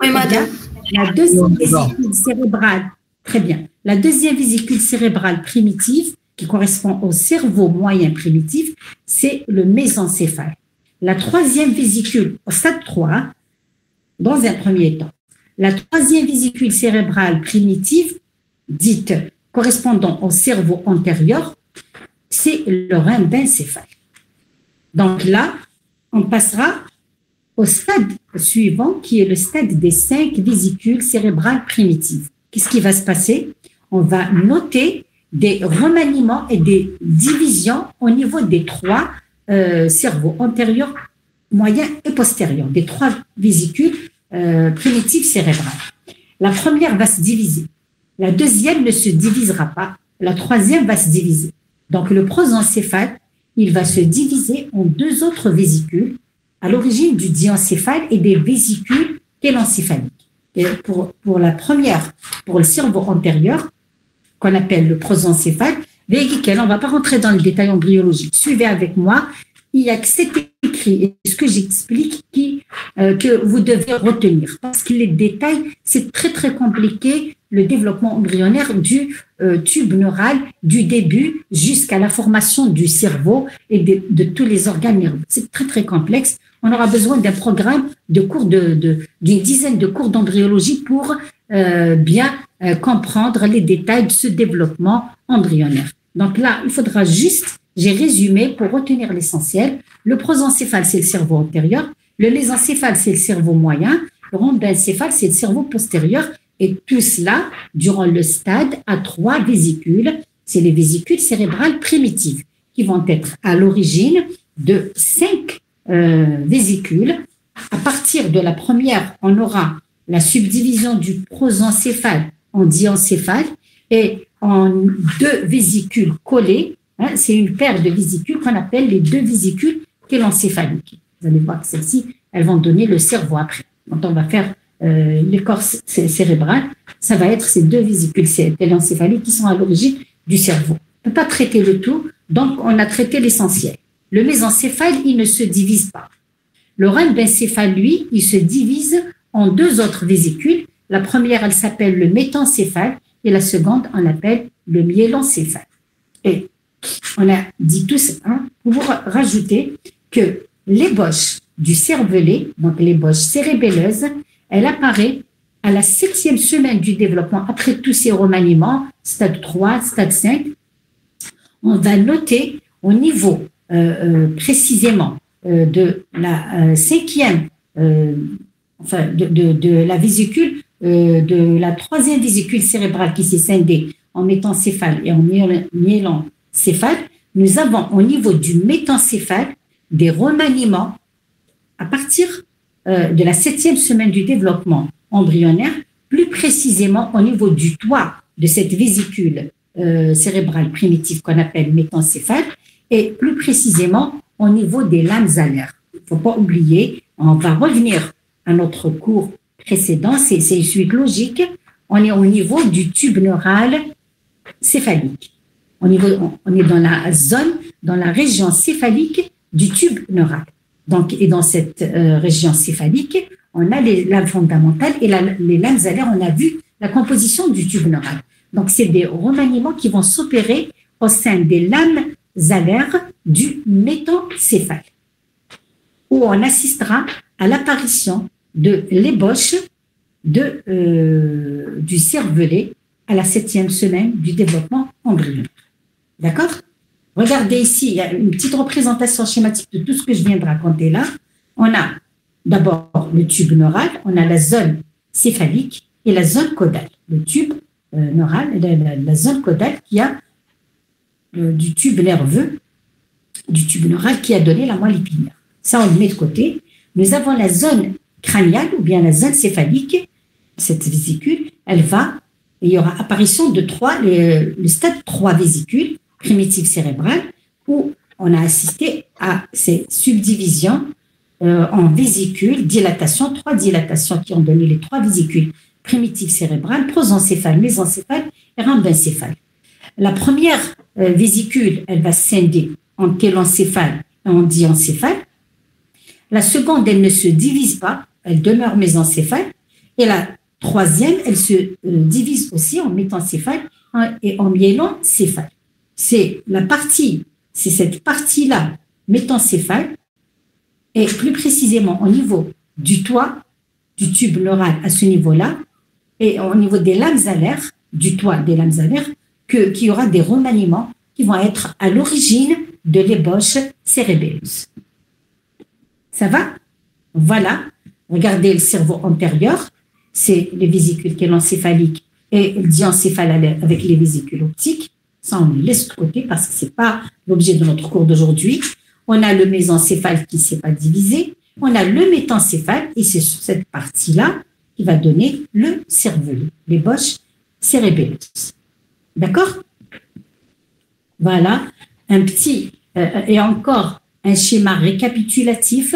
Oui, madame. La deuxième vésicule cérébrale, très bien. La deuxième vésicule cérébrale primitive, qui correspond au cerveau moyen primitif, c'est le mésencéphale. La troisième vésicule, au stade 3, dans un premier temps, la troisième vésicule cérébrale primitive, dite correspondant au cerveau antérieur, c'est le rhumbencéphale. Donc là, on passera au stade suivant, qui est le stade des 5 vésicules cérébrales primitives. Qu'est-ce qui va se passer? On va noter des remaniements et des divisions au niveau des 3 cerveaux antérieurs, moyens et postérieurs, des 3 vésicules primitives cérébrales. La première va se diviser. La deuxième ne se divisera pas. La troisième va se diviser. Donc, le prosencéphale, il va se diviser en 2 autres vésicules à l'origine du diencéphale et des vésicules kélencéphaliques. Et pour la première, pour le cerveau antérieur, qu'on appelle le prosencéphale, on ne va pas rentrer dans le détail embryologique. Suivez avec moi. Il y a que cet écrit et ce que j'explique que vous devez retenir. Parce que les détails, c'est très, très compliqué, le développement embryonnaire du tube neural, du début jusqu'à la formation du cerveau et de tous les organes nerveux. C'est très, très complexe. On aura besoin d'un programme de cours d'une dizaine de cours d'embryologie pour bien comprendre les détails de ce développement embryonnaire. Donc là, il faudra juste, j'ai résumé pour retenir l'essentiel. Le prosencéphale, c'est le cerveau antérieur. Le mésencéphale, c'est le cerveau moyen. Le rhombencéphale, c'est le cerveau postérieur. Et tout cela, durant le stade, à 3 vésicules. C'est les vésicules cérébrales primitives qui vont être à l'origine de 5 vésicules. À partir de la première, on aura la subdivision du prosencéphale en diencéphale et en 2 vésicules collées. C'est une paire de vésicules qu'on appelle les 2 vésicules kélencéphaliques. Vous allez voir que celles-ci, elles vont donner le cerveau après. Quand on va faire l'écorce cérébrale, ça va être ces 2 vésicules kélencéphaliques qui sont à l'origine du cerveau. On ne peut pas traiter le tout, donc on a traité l'essentiel. Le mésencéphale, il ne se divise pas. Le rhumbencéphale, lui, il se divise en 2 autres vésicules. La première, elle s'appelle le métencéphale et la seconde, on l'appelle le myélencéphale. Et on a dit tout ça pour rajouter que l'ébauche du cervelet, donc l'ébauche cérébelleuse, elle apparaît à la 7e semaine du développement, après tous ces remaniements, stade 3, stade 5. On va noter au niveau précisément de la 5e, de la vésicule, de la 3e vésicule cérébrale qui s'est scindée en métencéphale et en myélencéphale, nous avons au niveau du métencéphale des remaniements à partir de la 7e semaine du développement embryonnaire, plus précisément au niveau du toit de cette vésicule cérébrale primitive qu'on appelle métencéphale, et plus précisément au niveau des lames alaires. Il ne faut pas oublier, on va revenir à notre cours précédent, c'est une suite logique, on est au niveau du tube neural céphalique. On est dans la zone, dans la région céphalique du tube neural. Donc, et dans cette région céphalique, on a les lames fondamentales et les lames alaires, on a vu la composition du tube neural. Donc, c'est des remaniements qui vont s'opérer au sein des lames alaires du métencéphale, où on assistera à l'apparition de l'ébauche du cervelet à la 7e semaine du développement embryonnaire. D'accord? Regardez ici, il y a une petite représentation schématique de tout ce que je viens de raconter là. On a d'abord le tube neural, on a la zone céphalique et la zone caudale. Le tube neural, la zone caudale qui a du tube nerveux, du tube neural qui a donné la moelle épinière. Ça, on le met de côté. Nous avons la zone crâniale ou bien la zone céphalique. Cette vésicule, il y aura apparition de le stade 3 vésicules primitives cérébrales où on a assisté à ces subdivisions en vésicules, dilatation, 3 dilatations qui ont donné les 3 vésicules primitives cérébrales, prosencéphale, mésencéphale et rhambencéphale. La première vésicule, elle va scinder en télencéphale et en diencéphale. La seconde, elle ne se divise pas, elle demeure mésencéphale. Et la troisième, elle se divise aussi en métencéphale et en myélencéphale. C'est cette partie-là, métencéphale, et plus précisément au niveau du toit du tube neural à ce niveau-là, et au niveau des lames alaires, du toit des lames alaires, qu'il y aura des remaniements qui vont être à l'origine de l'ébauche cérébelleuse. Ça va? Voilà. Regardez le cerveau antérieur, c'est les vésicules télencéphaliques et le diencéphale avec les vésicules optiques. Ça, on le laisse de côté parce que ce n'est pas l'objet de notre cours d'aujourd'hui. On a le mésencéphale qui ne s'est pas divisé. On a le métencéphale et c'est sur cette partie-là qui va donner le cervelet, l'ébauche cérébelleuse. D'accord? Voilà un petit et encore un schéma récapitulatif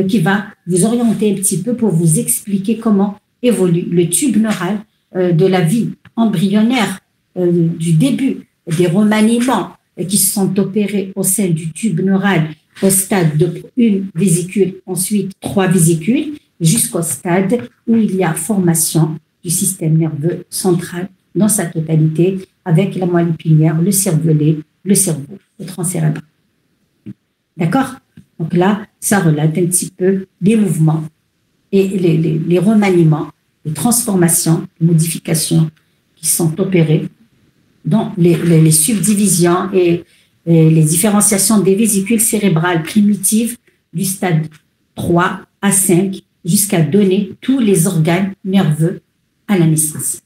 qui va vous orienter un petit peu pour vous expliquer comment évolue le tube neural de la vie embryonnaire, du début des remaniements qui se sont opérés au sein du tube neural au stade de une vésicule, ensuite 3 vésicules, jusqu'au stade où il y a formation du système nerveux central dans sa totalité avec la moelle épinière, le cervelet, le cerveau, le tronc cérébral. D'accord? Donc là, ça relate un petit peu les mouvements et les remaniements, les transformations, les modifications qui sont opérées dans les subdivisions et les différenciations des vésicules cérébrales primitives du stade 3 à 5 jusqu'à donner tous les organes nerveux à la naissance.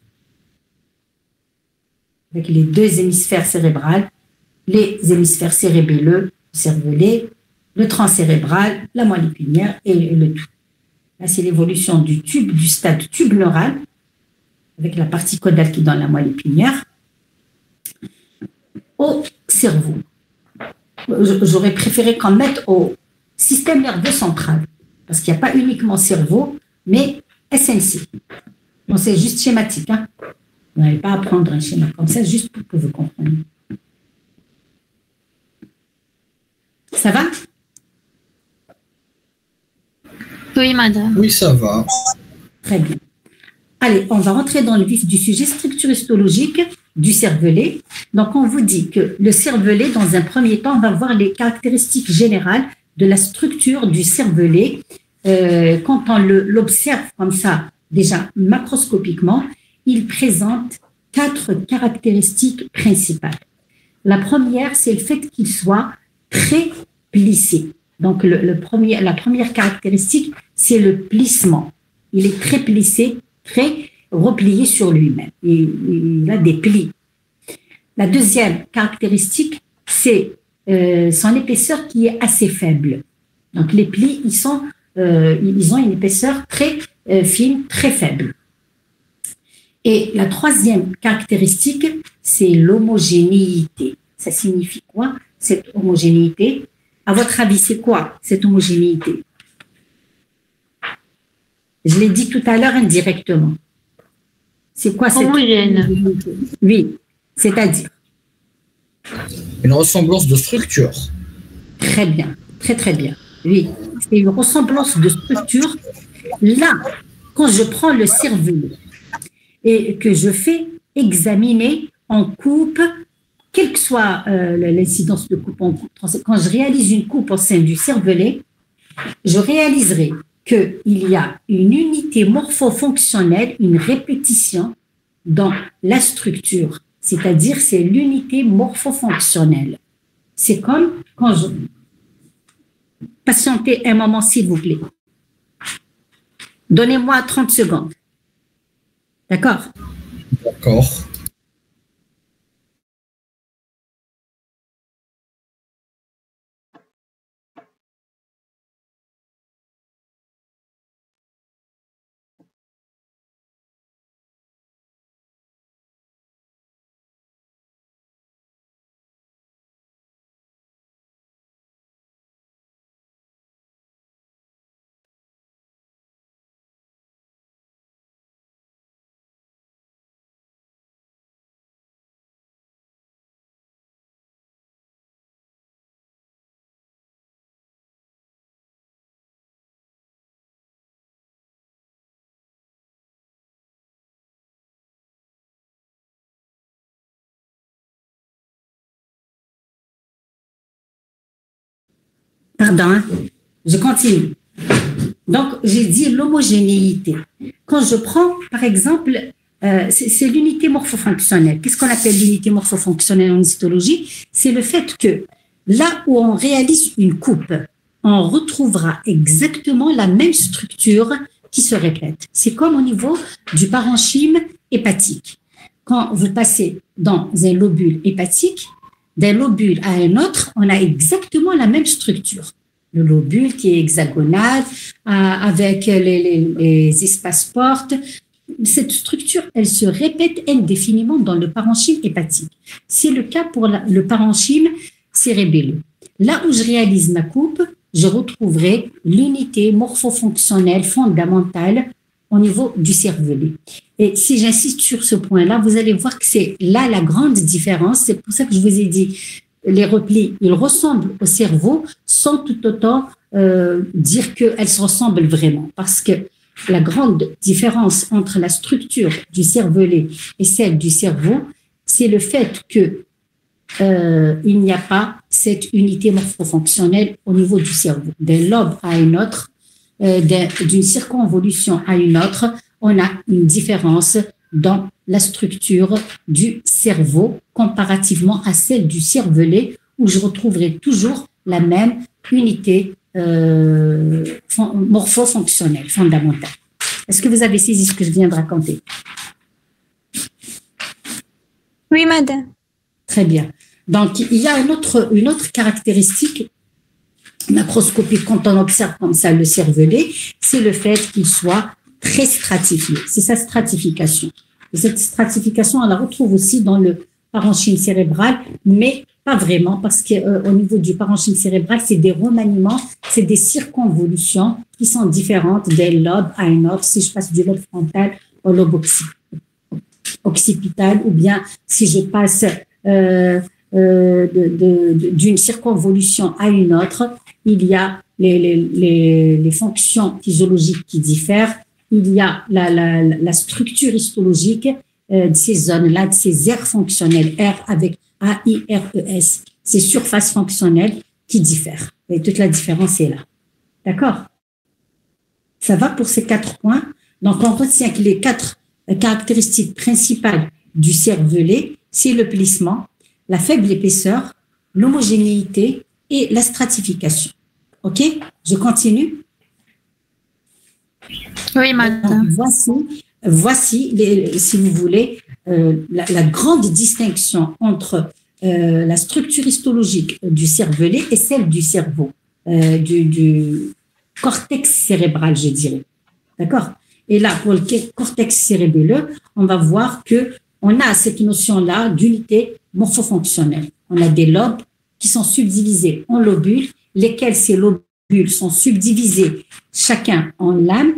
Avec les 2 hémisphères cérébrales, les hémisphères cérébelleux, le cervelet, le tronc cérébral, la moelle épinière et le tout. Là, c'est l'évolution du stade tube neural, avec la partie caudale qui est dans la moelle épinière, au cerveau. J'aurais préféré qu'on mette au système nerveux central, parce qu'il n'y a pas uniquement cerveau, mais SNC. Bon, c'est juste schématique. Hein? Vous n'allez pas apprendre un schéma comme ça, juste pour que vous compreniez. Ça va? Oui, madame. Oui, ça va. Très bien. Allez, on va rentrer dans le vif du sujet, structure histologique du cervelet. Donc, on vous dit que le cervelet, dans un premier temps, on va voir les caractéristiques générales de la structure du cervelet. Quand on l'observe comme ça, déjà macroscopiquement, il présente 4 caractéristiques principales. La première, c'est le fait qu'il soit très plissé. Donc, la première caractéristique, c'est le plissement. Il est très plissé, très replié sur lui-même. Il a des plis. La deuxième caractéristique, c'est son épaisseur qui est assez faible. Donc, les plis, ils ont une épaisseur très fine, très faible. Et la troisième caractéristique, c'est l'homogénéité. Ça signifie quoi, cette homogénéité? À votre avis, c'est quoi cette homogénéité? Je l'ai dit tout à l'heure indirectement. C'est quoi cette homogénéité? Oui, c'est-à-dire une ressemblance de structure. Très bien, très très bien. Oui, c'est une ressemblance de structure. Là, quand je prends le cerveau et que je fais examiner en coupe, quelle que soit l'incidence de coupe en coupe, quand je réalise une coupe au sein du cervelet, je réaliserai qu'il y a une unité morphofonctionnelle, une répétition dans la structure, c'est-à-dire c'est l'unité morphofonctionnelle. C'est comme quand je... Patientez un moment, s'il vous plaît. Donnez-moi 30 secondes. D'accord? D'accord. Pardon, hein? Je continue. Donc, j'ai dit l'homogénéité. Quand je prends, par exemple, c'est l'unité morphofonctionnelle. Qu'est-ce qu'on appelle l'unité morphofonctionnelle en histologie? C'est le fait que là où on réalise une coupe, on retrouvera exactement la même structure qui se répète. C'est comme au niveau du parenchyme hépatique. Quand vous passez dans un lobule hépatique, d'un lobule à un autre, on a exactement la même structure. Le lobule qui est hexagonal, avec les espaces portes. Cette structure, elle se répète indéfiniment dans le parenchyme hépatique. C'est le cas pour le parenchyme cérébelleux. Là où je réalise ma coupe, je retrouverai l'unité morphofonctionnelle fondamentale au niveau du cervelet. Et si j'insiste sur ce point-là, vous allez voir que c'est là la grande différence. C'est pour ça que je vous ai dit, les replis, ils ressemblent au cerveau sans tout autant dire qu'elles se ressemblent vraiment. Parce que la grande différence entre la structure du cervelet et celle du cerveau, c'est le fait que il n'y a pas cette unité morphofonctionnelle au niveau du cerveau. D'un lobe à un autre, d'une circonvolution à une autre, on a une différence dans la structure du cerveau comparativement à celle du cervelet où je retrouverai toujours la même unité morphofonctionnelle fondamentale. Est-ce que vous avez saisi ce que je viens de raconter? Oui, madame. Très bien. Donc, il y a une autre caractéristique macroscopique quand on observe comme ça le cervelet, c'est le fait qu'il soit très stratifié. C'est sa stratification. Et cette stratification, on la retrouve aussi dans le parenchyme cérébral, mais pas vraiment, parce qu'au niveau du parenchyme cérébral, c'est des remaniements, c'est des circonvolutions qui sont différentes d'un lobe à un autre. Si je passe du lobe frontal au lobe occipital, ou bien si je passe d'une circonvolution à une autre, il y a les fonctions physiologiques qui diffèrent, il y a la structure histologique de ces zones-là, de ces aires fonctionnelles, R avec AIRES, ces surfaces fonctionnelles qui diffèrent. Et toute la différence est là. D'accord? Ça va pour ces 4 points. Donc, on retient que les 4 caractéristiques principales du cervelet, c'est le plissement, la faible épaisseur, l'homogénéité et la stratification. OK? Je continue? Oui, madame. Donc, voici si vous voulez, la grande distinction entre la structure histologique du cervelet et celle du cerveau, du cortex cérébral, je dirais. D'accord? Et là, pour le cortex cérébelleux, on va voir qu'on a cette notion-là d'unité morphofonctionnelle. On a des lobes qui sont subdivisés en lobules, lesquels ces lobules sont subdivisés chacun en lames,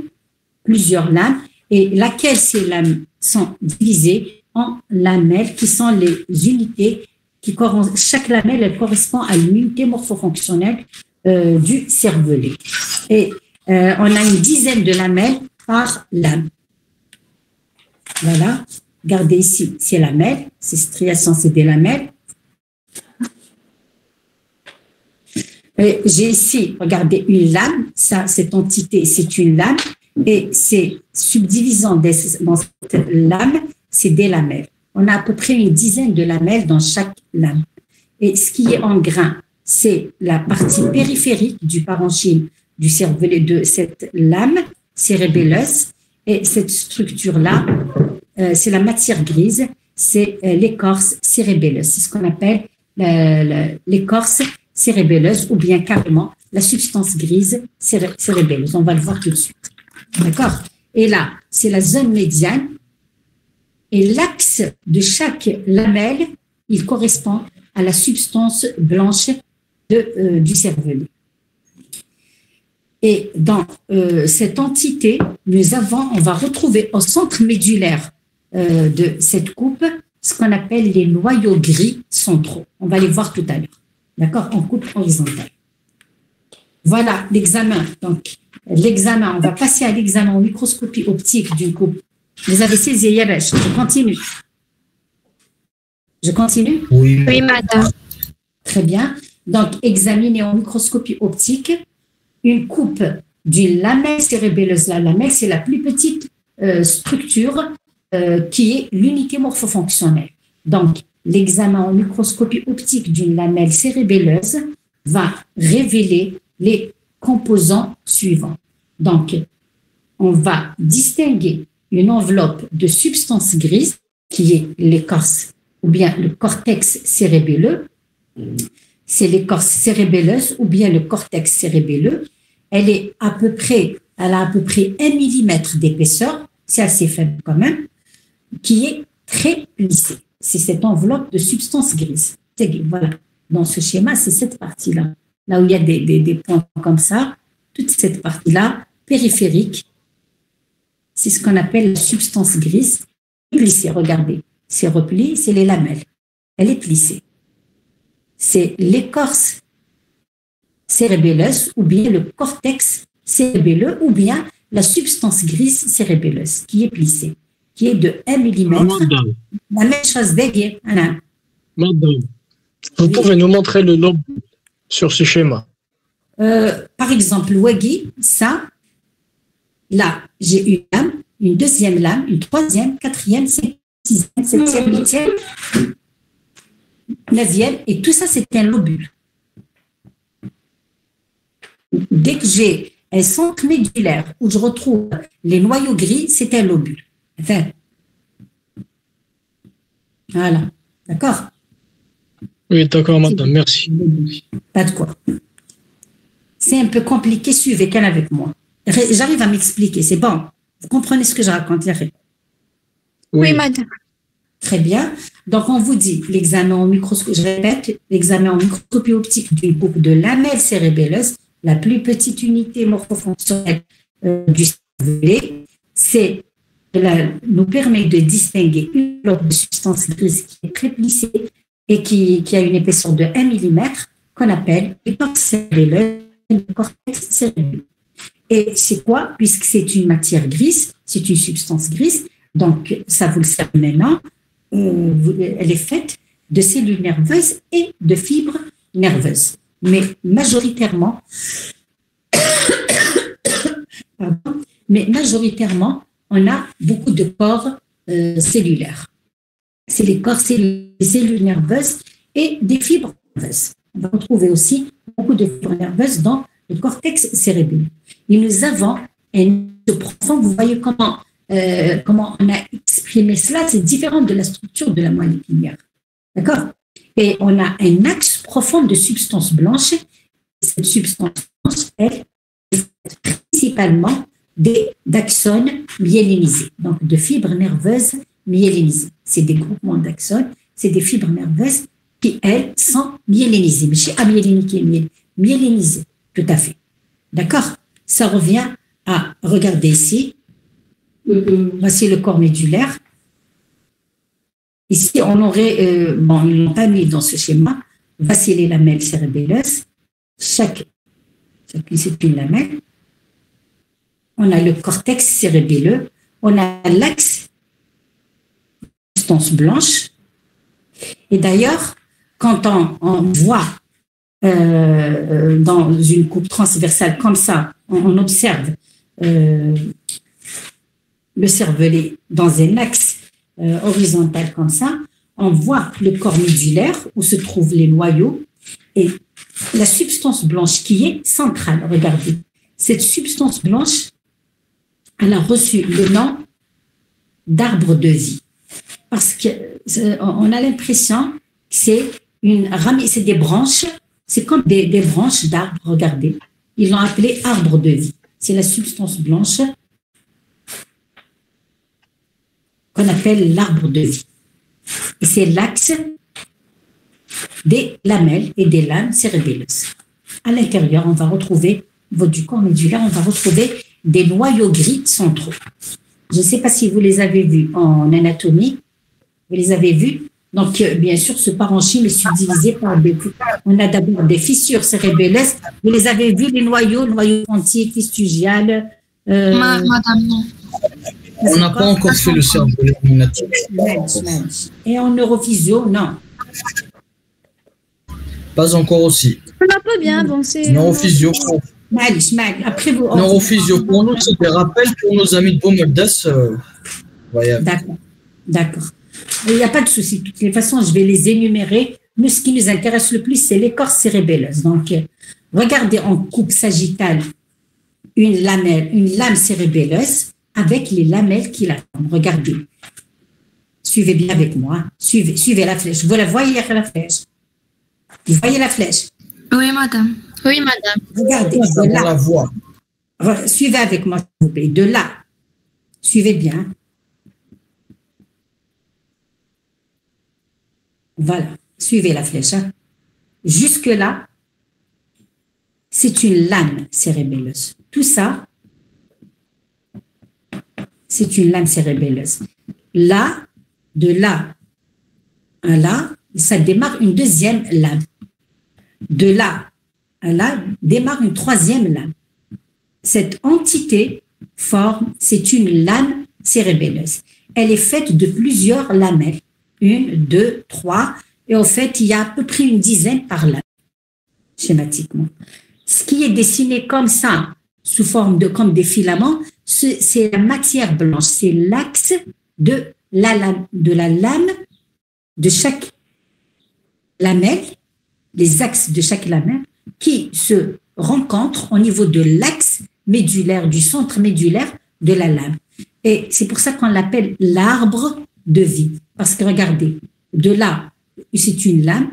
plusieurs lames, et laquelle ces lames sont divisées en lamelles, qui sont les unités chaque lamelle, elle correspond à une unité morphofonctionnelle du cervelet. Et on a une dizaine de lamelles par lame. Voilà. Regardez ici, c'est lamelles. Ces striations, c'est des lamelles. J'ai ici, regardez, une lame. Ça, cette entité, c'est une lame. Et c'est subdivisant dans cette lame, c'est des lamelles. On a à peu près une dizaine de lamelles dans chaque lame. Et ce qui est en grain, c'est la partie périphérique du parenchyme du cervelet de cette lame cérébelleuse. Et cette structure-là, c'est la matière grise, c'est l'écorce cérébelleuse. C'est ce qu'on appelle l'écorce cérébelleuse ou bien carrément la substance grise cérébelleuse. On va le voir tout de suite. D'accord? Et là, c'est la zone médiane. Et l'axe de chaque lamelle, il correspond à la substance blanche du cervelet. Et dans cette entité, on va retrouver au centre médulaire de cette coupe ce qu'on appelle les noyaux gris centraux. On va les voir tout à l'heure. D'accord? En coupe horizontale. Voilà l'examen. Donc, on va passer à l'examen en microscopie optique d'une coupe. Vous avez saisi, Yabesh. Je continue. Je continue? Oui, Oui, madame. Très bien. Donc, examiner en microscopie optique une coupe d'une lamelle cérébelleuse. La lamelle, c'est la plus petite structure qui est l'unité morphofonctionnelle. Donc, l'examen en microscopie optique d'une lamelle cérébelleuse va révéler les composants suivants. Donc, on va distinguer une enveloppe de substance grise qui est l'écorce ou bien le cortex cérébelleux. C'est l'écorce cérébelleuse ou bien le cortex cérébelleux. Elle a à peu près 1 millimètre d'épaisseur, c'est assez faible quand même, qui est très plissée. C'est cette enveloppe de substance grise. Voilà. Dans ce schéma, c'est cette partie-là. Là où il y a des points comme ça, toute cette partie-là, périphérique, c'est ce qu'on appelle la substance grise. Plissée, regardez. C'est repli, c'est les lamelles. Elle est plissée. C'est l'écorce cérébelleuse ou bien le cortex cérébelleux ou bien la substance grise cérébelleuse qui est plissée, qui est de 1 mm. La même chose d'ailleurs. Madame, vous pouvez nous montrer le lobe sur ce schéma? Par exemple, Wagi, ça, là, j'ai une lame, une deuxième lame, une troisième, quatrième, cinquième, sixième, septième, huitième, neuvième, et tout ça, c'est un lobule. Dès que j'ai un centre médulaire où je retrouve les noyaux gris, c'est un lobule. Enfin, voilà, d'accord? Oui, d'accord, madame, merci. Pas de quoi. C'est un peu compliqué, suivez qu'elle avec moi. J'arrive à m'expliquer, c'est bon. Vous comprenez ce que je raconte, Yared? Oui, madame. Très bien. Donc, on vous dit l'examen en microscopie, je répète, l'examen en microscopie optique d'une coupe de lamelle cérébelleuse, la plus petite unité morphofonctionnelle du cervelet, nous permet de distinguer une enveloppe de substance grise qui est très plissée et qui a une épaisseur de 1 mm, qu'on appelle l'écorce cérébelleuse, le cortex cérébelleux. Et c'est quoi? Puisque c'est une matière grise, c'est une substance grise, donc ça vous le savez maintenant, elle est faite de cellules nerveuses et de fibres nerveuses. mais majoritairement, on a beaucoup de corps cellulaires. C'est les corps cellules nerveuses et des fibres nerveuses. On va retrouver aussi beaucoup de fibres nerveuses dans le cortex cérébelleux. Et nous avons un profond, vous voyez comment on a exprimé cela, c'est différent de la structure de la moelle épinière. D'accord? Et on a un axe profond de substance blanche. Cette substance blanche, elle, est principalement d'axones myélinisés, donc de fibres nerveuses myélinisées. C'est des groupements d'axones, c'est des fibres nerveuses qui, elles, sont myélinisées. Mais chez amyélinisées, myélinisées, tout à fait. D'accord? Ça revient à, regardez ici, voici le corps médulaire. Ici, on aurait, ils ne l'ont pas mis dans ce schéma, voici les lamelles cérébelleuses. Chacune, c'est une lamelle. On a le cortex cérébelleux, on a l'axe substance blanche. Et d'ailleurs, quand on voit dans une coupe transversale comme ça, on observe le cervelet dans un axe horizontal comme ça, on voit le corps médulaire où se trouvent les noyaux et la substance blanche qui est centrale. Regardez, cette substance blanche, elle a reçu le nom d'arbre de vie parce qu'on a l'impression que c'est c'est des branches, c'est comme des branches d'arbres. Regardez, ils l'ont appelé arbre de vie. C'est la substance blanche qu'on appelle l'arbre de vie. Et c'est l'axe des lamelles et des lames cérébelleuses. À l'intérieur, on va retrouver, au niveau du corps médulaire, on va retrouver des noyaux gris centraux. Je ne sais pas si vous les avez vus en anatomie. Vous les avez vus. Donc, bien sûr, ce parenchyme est subdivisé par des... On a d'abord des fissures cérébelleuses. Vous les avez vus, les noyaux entiers, fistugiales. Madame, non. On n'a pas encore fait le cerveau. Et en neurophysio, non. Pas encore aussi. On n'a pas bien avancé. Neurophysio. Après vous. Neurophysio pour nous, c'est des rappels pour nos amis de Beaumeldas. D'accord. Il n'y a pas de souci. De toutes les façons, je vais les énumérer. Nous, ce qui nous intéresse le plus, c'est l'écorce cérébelleuse. Donc, regardez en coupe sagittale une lame cérébelleuse avec les lamelles qui la forment. Regardez. Suivez bien avec moi. Suivez la flèche. Vous la voyez, la flèche? Vous voyez la flèche? Oui, madame. Oui, madame. Regardez, de là. La voix. Suivez avec moi, s'il vous plaît. De là. Suivez bien. Voilà. Suivez la flèche. Hein. Jusque-là, c'est une lame cérébelleuse. Tout ça, c'est une lame cérébelleuse. Là, de là à là, ça démarre une deuxième lame. De là à là, démarre une troisième lame. Cette entité forme, c'est une lame cérébelleuse. Elle est faite de plusieurs lamelles. 1, 2, 3. Et en fait, il y a à peu près une dizaine par lame, schématiquement. Ce qui est dessiné comme ça, sous forme comme des filaments, c'est la matière blanche. C'est l'axe de la lame, de chaque lamelle, les axes de chaque lamelle qui se rencontrent au niveau de l'axe médulaire, du centre médulaire de la lame. Et c'est pour ça qu'on l'appelle l'arbre de vie. Parce que regardez, de là, c'est une lamelle,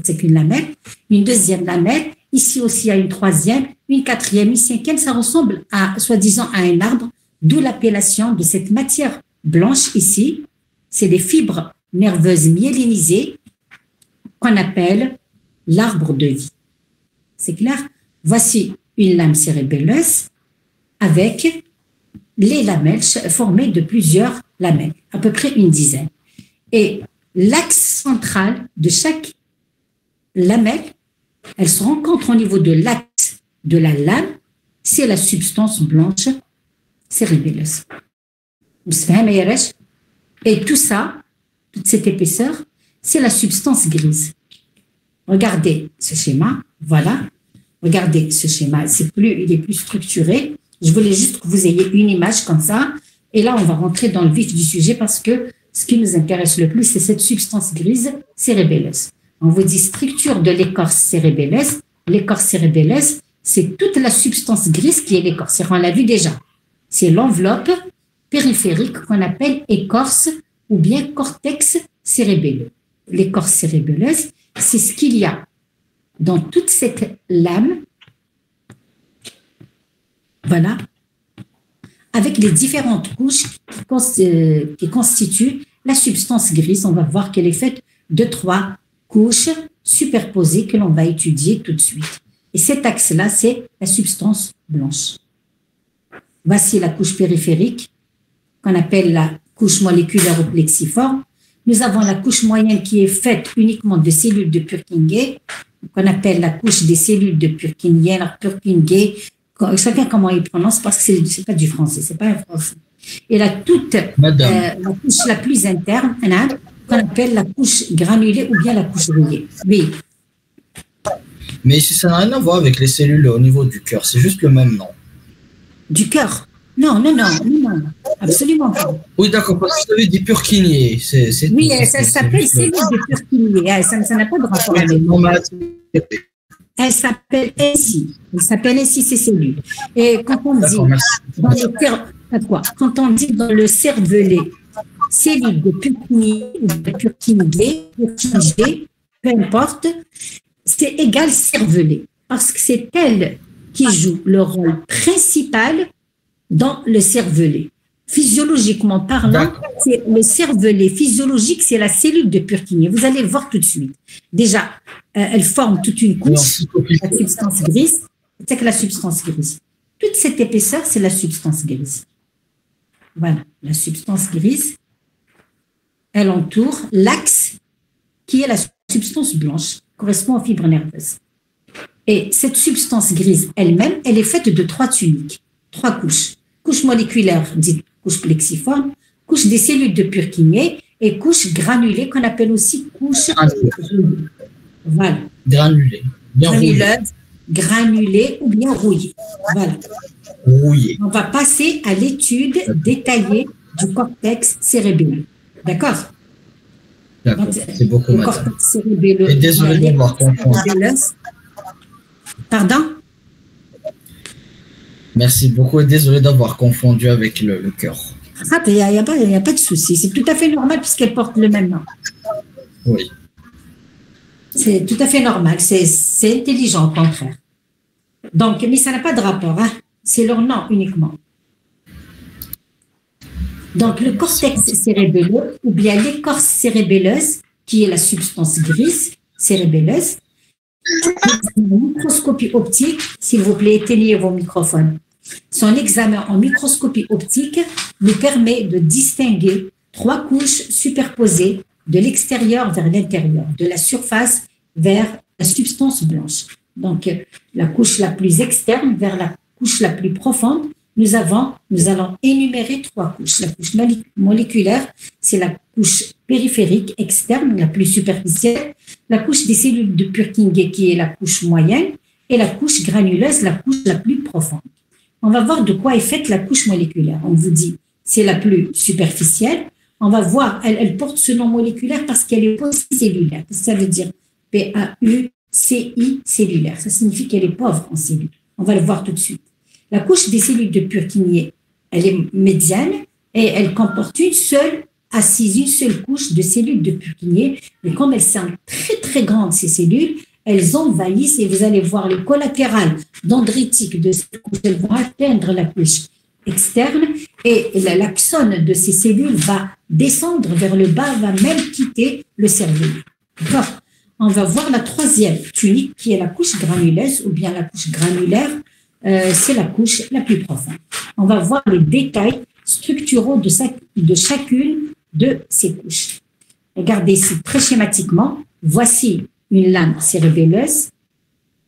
c'est une lamelle, une deuxième lamelle, ici aussi il y a une troisième, une quatrième, une cinquième, ça ressemble soi-disant à un arbre, d'où l'appellation de cette matière blanche ici, c'est des fibres nerveuses myélinisées qu'on appelle l'arbre de vie. C'est clair? Voici une lame cérébelleuse avec les lamelles formées de plusieurs lamelles, à peu près une dizaine. Et l'axe central de chaque lamelle, elle se rencontre au niveau de l'axe de la lame, c'est la substance blanche cérébelleuse. Et tout ça, toute cette épaisseur, c'est la substance grise. Regardez ce schéma, voilà. Regardez ce schéma, il est plus structuré. Je voulais juste que vous ayez une image comme ça. Et là, on va rentrer dans le vif du sujet parce que ce qui nous intéresse le plus, c'est cette substance grise cérébelleuse. On vous dit structure de l'écorce cérébelleuse. L'écorce cérébelleuse, c'est toute la substance grise qui est l'écorce. On l'a vu déjà. C'est l'enveloppe périphérique qu'on appelle écorce ou bien cortex cérébelleux. L'écorce cérébelleuse, c'est ce qu'il y a dans toute cette lame, voilà, avec les différentes couches qui constituent la substance grise. On va voir qu'elle est faite de 3 couches superposées que l'on va étudier tout de suite. Et cet axe-là, c'est la substance blanche. Voici la couche périphérique, qu'on appelle la couche moléculaire ou plexiforme. Nous avons la couche moyenne qui est faite uniquement de cellules de Purkinje, qu'on appelle la couche des cellules de Purkinje, chacun comment il prononce, parce que c'est pas du français, c'est pas un français. Et la couche la plus interne, qu'on appelle la couche granulée ou bien la couche rouillée. Oui. Mais si ça n'a rien à voir avec les cellules au niveau du cœur, c'est juste le même nom. Du cœur? Non, absolument pas. Oui, d'accord, parce que vous avez dit Purkinje. Oui, ça s'appelle cellule de Purkinje. Ça n'a pas de rapport avec elle s'appelle ainsi. Elle s'appelle ainsi ces cellules. Et quand on dit dans le cervelet, cellule de Purkinje, peu importe, c'est égal cervelet, parce que c'est elle qui joue le rôle principal dans le cervelet. Physiologiquement parlant, c'est le cervelet physiologique, c'est la cellule de Purkinje. Vous allez le voir tout de suite. Déjà, elle forme toute une couche, la substance grise. C'est que la substance grise. Toute cette épaisseur, c'est la substance grise. Voilà, la substance grise. Elle entoure l'axe qui est la substance blanche, correspond aux fibres nerveuses. Et cette substance grise elle-même, elle est faite de 3 tuniques, 3 couches. Couche moléculaire, dite couche plexiforme, couche des cellules de Purkinje et couche granulée qu'on appelle aussi couche rouillée. Voilà. Granulée. Granulée ou bien rouillée. Voilà. Rouillée. On va passer à l'étude détaillée du cortex cérébelleux. D'accord? D'accord, c'est beaucoup, le cortex cérébelleux. Et désolé d'avoir confondu. Pardon? Merci beaucoup et désolé d'avoir confondu avec le cœur. Il n'y a pas de souci. C'est tout à fait normal puisqu'elle porte le même nom. Oui. C'est tout à fait normal. C'est intelligent au contraire. Donc, mais ça n'a pas de rapport. Hein? C'est leur nom uniquement. Donc, le cortex cérébelleux ou bien l'écorce cérébelleuse, qui est la substance grise cérébelleuse, une microscopie optique, s'il vous plaît, éteignez vos microphones. Son examen en microscopie optique nous permet de distinguer 3 couches superposées de l'extérieur vers l'intérieur, de la surface vers la substance blanche. Donc, la couche la plus externe vers la couche la plus profonde, nous allons énumérer 3 couches. La couche moléculaire, c'est la couche périphérique externe, la plus superficielle, la couche des cellules de Purkinje qui est la couche moyenne, et la couche granuleuse, la couche la plus profonde. On va voir de quoi est faite la couche moléculaire. On vous dit, c'est la plus superficielle. On va voir, elle porte ce nom moléculaire parce qu'elle est polycellulaire. Ça veut dire PAUCI cellulaire. Ça signifie qu'elle est pauvre en cellules. On va le voir tout de suite. La couche des cellules de Purkinje, elle est médiane et elle comporte une seule couche de cellules de Purkinje. Mais comme elles sont très, très grandes, ces cellules, elles envahissent et vous allez voir les collatérales dendritiques de cette couche, elles vont atteindre la couche externe et l'axone de ces cellules va descendre vers le bas, va même quitter le cerveau. D'accord? On va voir la 3e tunique qui est la couche granuleuse ou bien la couche granulaire. C'est la couche la plus profonde. On va voir les détails structuraux de chacune de ces couches. Regardez ici très schématiquement. Voici une lame cérébelleuse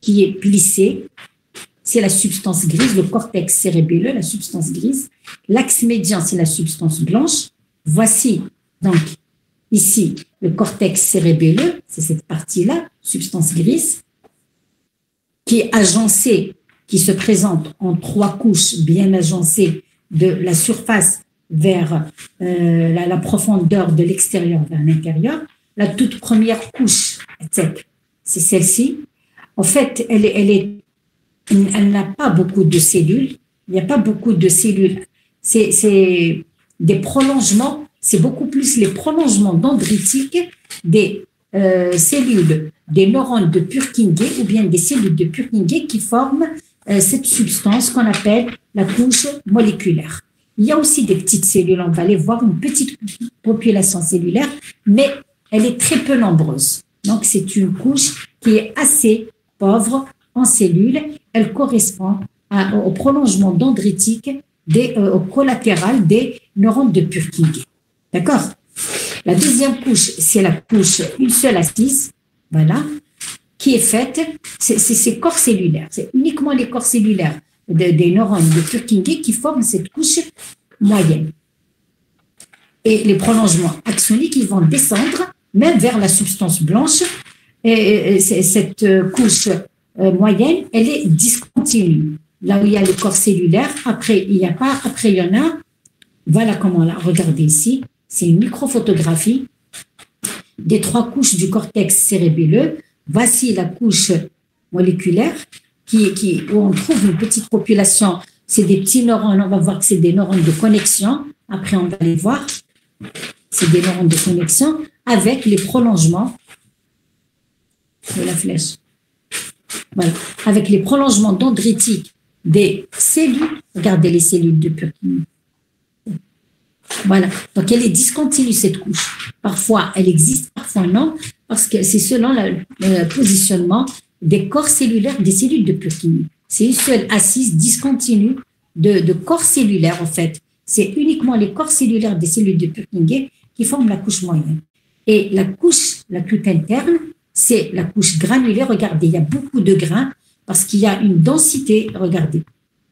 qui est plissée. C'est la substance grise, le cortex cérébelleux, la substance grise. L'axe médian, c'est la substance blanche. Voici donc ici le cortex cérébelleux, c'est cette partie-là, substance grise, qui est agencée, qui se présente en 3 couches bien agencées de la surface vers la profondeur de l'extérieur vers l'intérieur. La toute première couche, c'est celle-ci. En fait, elle n'a pas beaucoup de cellules. Il n'y a pas beaucoup de cellules. C'est des prolongements, c'est beaucoup plus les prolongements dendritiques des cellules, des neurones de Purkinje ou bien des cellules de Purkinje qui forment cette substance qu'on appelle la couche moléculaire. Il y a aussi des petites cellules, on va aller voir une petite population cellulaire, mais elle est très peu nombreuse. Donc, c'est une couche qui est assez pauvre en cellules. Elle correspond au prolongement dendritique, au collatéral des neurones de Purkinje. D'accord? La deuxième couche, c'est la couche une seule assise, voilà, qui est faite, c'est corps cellulaires. C'est uniquement les corps cellulaires des neurones de Purkinje qui forment cette couche moyenne. Et les prolongements axoniques, ils vont descendre même vers la substance blanche. Et cette couche moyenne, elle est discontinue. Là où il y a le corps cellulaire, après, il n'y a pas, après, il y en a. Voilà comment là, regardez ici. C'est une microphotographie des 3 couches du cortex cérébelleux. Voici la couche moléculaire où on trouve une petite population. C'est des petits neurones. On va voir que c'est des neurones de connexion. Après, on va les voir. C'est des neurones de connexion avec les prolongements de la flèche. Voilà. Avec les prolongements dendritiques des cellules. Regardez les cellules de Purkinje. Voilà. Donc, elle est discontinue, cette couche. Parfois, elle existe, parfois non, parce que c'est selon le positionnement des corps cellulaires des cellules de Purkinje. C'est une seule assise discontinue de corps cellulaires, en fait. C'est uniquement les corps cellulaires des cellules de Purkinje qui forment la couche moyenne. Et la couche la plus interne, c'est la couche granulée. Regardez, il y a beaucoup de grains parce qu'il y a une densité. Regardez,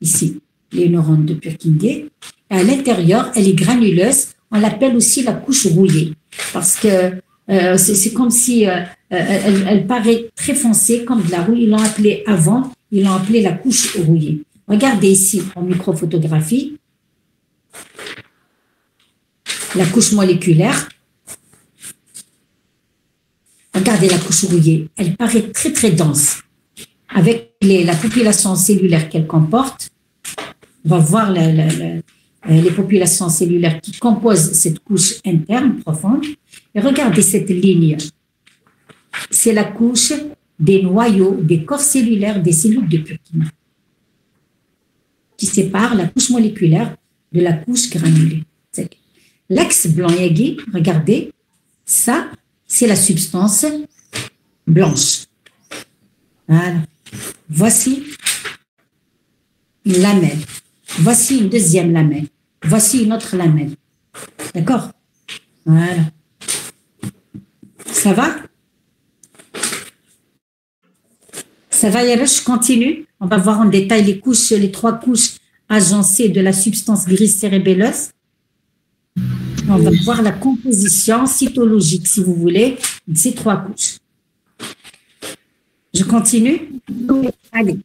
ici, les neurones de Purkinje. À l'intérieur, elle est granuleuse. On l'appelle aussi la couche rouillée parce que c'est comme si elle paraît très foncée, comme de la rouille. Ils l'ont appelée avant, ils l'ont appelée la couche rouillée. Regardez ici en microphotographie la couche moléculaire. Regardez la couche rouillée. Elle paraît très, très dense. Avec la population cellulaire qu'elle comporte, on va voir les populations cellulaires qui composent cette couche interne profonde. Et regardez cette ligne. C'est la couche des noyaux, des corps cellulaires des cellules de Purkinje qui sépare la couche moléculaire de la couche granulée. L'axe blanc aiguë, regardez, ça, c'est la substance blanche. Voilà. Voici une lamelle. Voici une deuxième lamelle. Voici une autre lamelle. D'accord? Voilà. Ça va? Ça va, Yarouche, je continue. On va voir en détail les 3 couches agencées de la substance grise cérébelleuse. On va voir la composition cytologique, si vous voulez, de ces 3 couches. Je continue? Allez.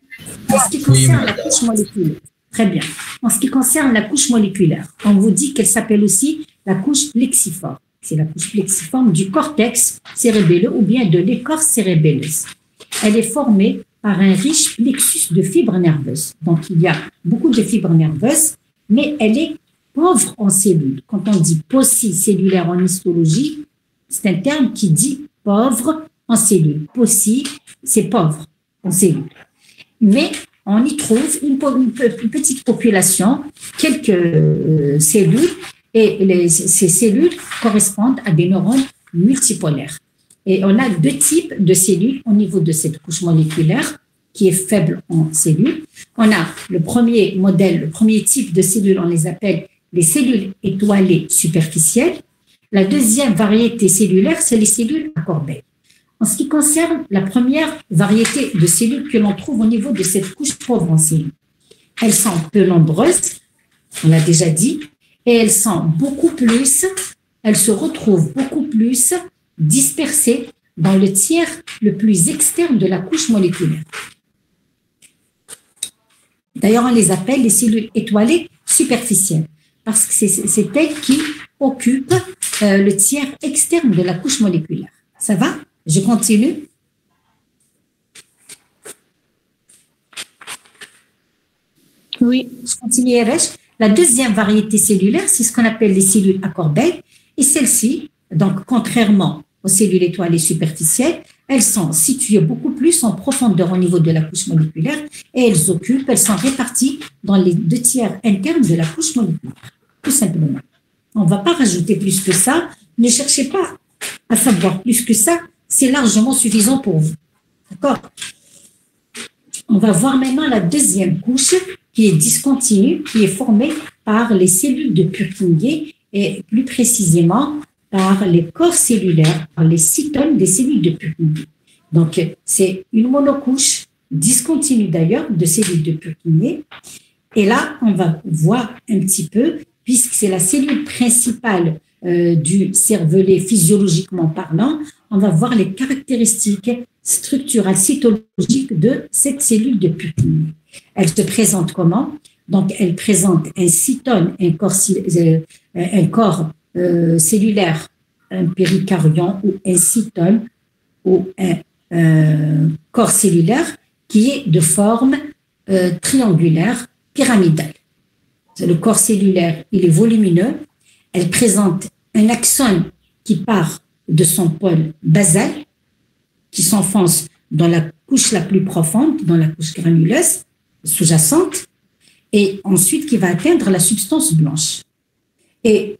En ce qui concerne la couche moléculaire, très bien. En ce qui concerne la couche moléculaire, on vous dit qu'elle s'appelle aussi la couche plexiforme. C'est la couche plexiforme du cortex cérébelleux ou bien de l'écorce cérébelleuse. Elle est formée par un riche plexus de fibres nerveuses. Donc, il y a beaucoup de fibres nerveuses, mais elle est pauvre en cellules. Quand on dit paucicellulaire en histologie, c'est un terme qui dit pauvre en cellules. Pauci, c'est pauvre en cellules. Mais on y trouve une petite population, quelques cellules, et ces cellules correspondent à des neurones multipolaires. Et on a 2 types de cellules au niveau de cette couche moléculaire qui est faible en cellules. On a le premier modèle, le premier type de cellules, on les appelle les cellules étoilées superficielles. La deuxième variété cellulaire, c'est les cellules à corbeille. En ce qui concerne la première variété de cellules que l'on trouve au niveau de cette couche pauvre en cellules, elles sont peu nombreuses, on l'a déjà dit, et elles sont beaucoup plus elles se retrouvent beaucoup plus dispersées dans le tiers le plus externe de la couche moléculaire. D'ailleurs, on les appelle les cellules étoilées superficielles parce que c'est elles qui occupent le tiers externe de la couche moléculaire. Ça va? Je continue. Oui. Je continue, Eresh. La deuxième variété cellulaire, c'est ce qu'on appelle les cellules à corbeille. Et celles-ci, donc contrairement aux cellules étoilées superficielles, elles sont situées beaucoup plus en profondeur au niveau de la couche moléculaire et elles sont réparties dans les 2 tiers internes de la couche moléculaire, tout simplement. On ne va pas rajouter plus que ça. Ne cherchez pas à savoir plus que ça. C'est largement suffisant pour vous. D'accord? On va voir maintenant la deuxième couche qui est discontinue, qui est formée par les cellules de Purkinje et plus précisément par les corps cellulaires, par les cytones des cellules de Purkinje. Donc, c'est une monocouche discontinue d'ailleurs de cellules de Purkinje. Et là, on va voir un petit peu, puisque c'est la cellule principale du cervelet physiologiquement parlant, on va voir les caractéristiques structurales cytologiques de cette cellule de Purkinje. Elle se présente comment? Donc, elle présente un cytone, un corps cellulaire, un péricaryon ou un cytone ou un corps cellulaire qui est de forme triangulaire pyramidale. Le corps cellulaire, il est volumineux. Elle présente un axone qui part de son pôle basal, qui s'enfonce dans la couche la plus profonde, dans la couche granuleuse, sous-jacente, et ensuite qui va atteindre la substance blanche. Et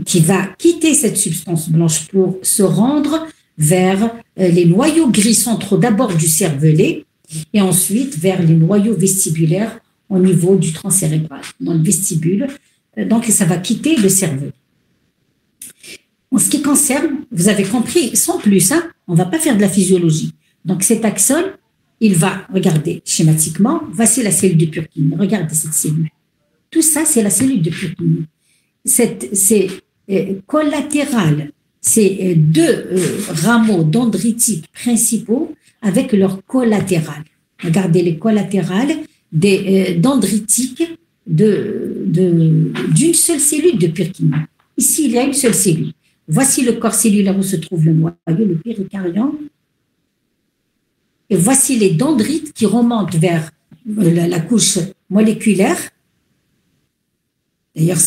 qui va quitter cette substance blanche pour se rendre vers les noyaux gris centraux d'abord du cervelet et ensuite vers les noyaux vestibulaires au niveau du tronc cérébral, dans le vestibule. Donc, ça va quitter le cerveau. En ce qui concerne, vous avez compris, sans plus, hein, on ne va pas faire de la physiologie. Donc, cet axone, il va, regardez schématiquement, voici la cellule de Purkinje. Regardez cette cellule. Tout ça, c'est la cellule de Purkinje. C'est collatéral, c'est 2 rameaux dendritiques principaux avec leur collatéral. Regardez les collatérales des dendritiques d'une seule cellule de Purkinje. Ici, il y a une seule cellule. Voici le corps cellulaire où se trouve le noyau, le péricaryon. Et voici les dendrites qui remontent vers la couche moléculaire. D'ailleurs,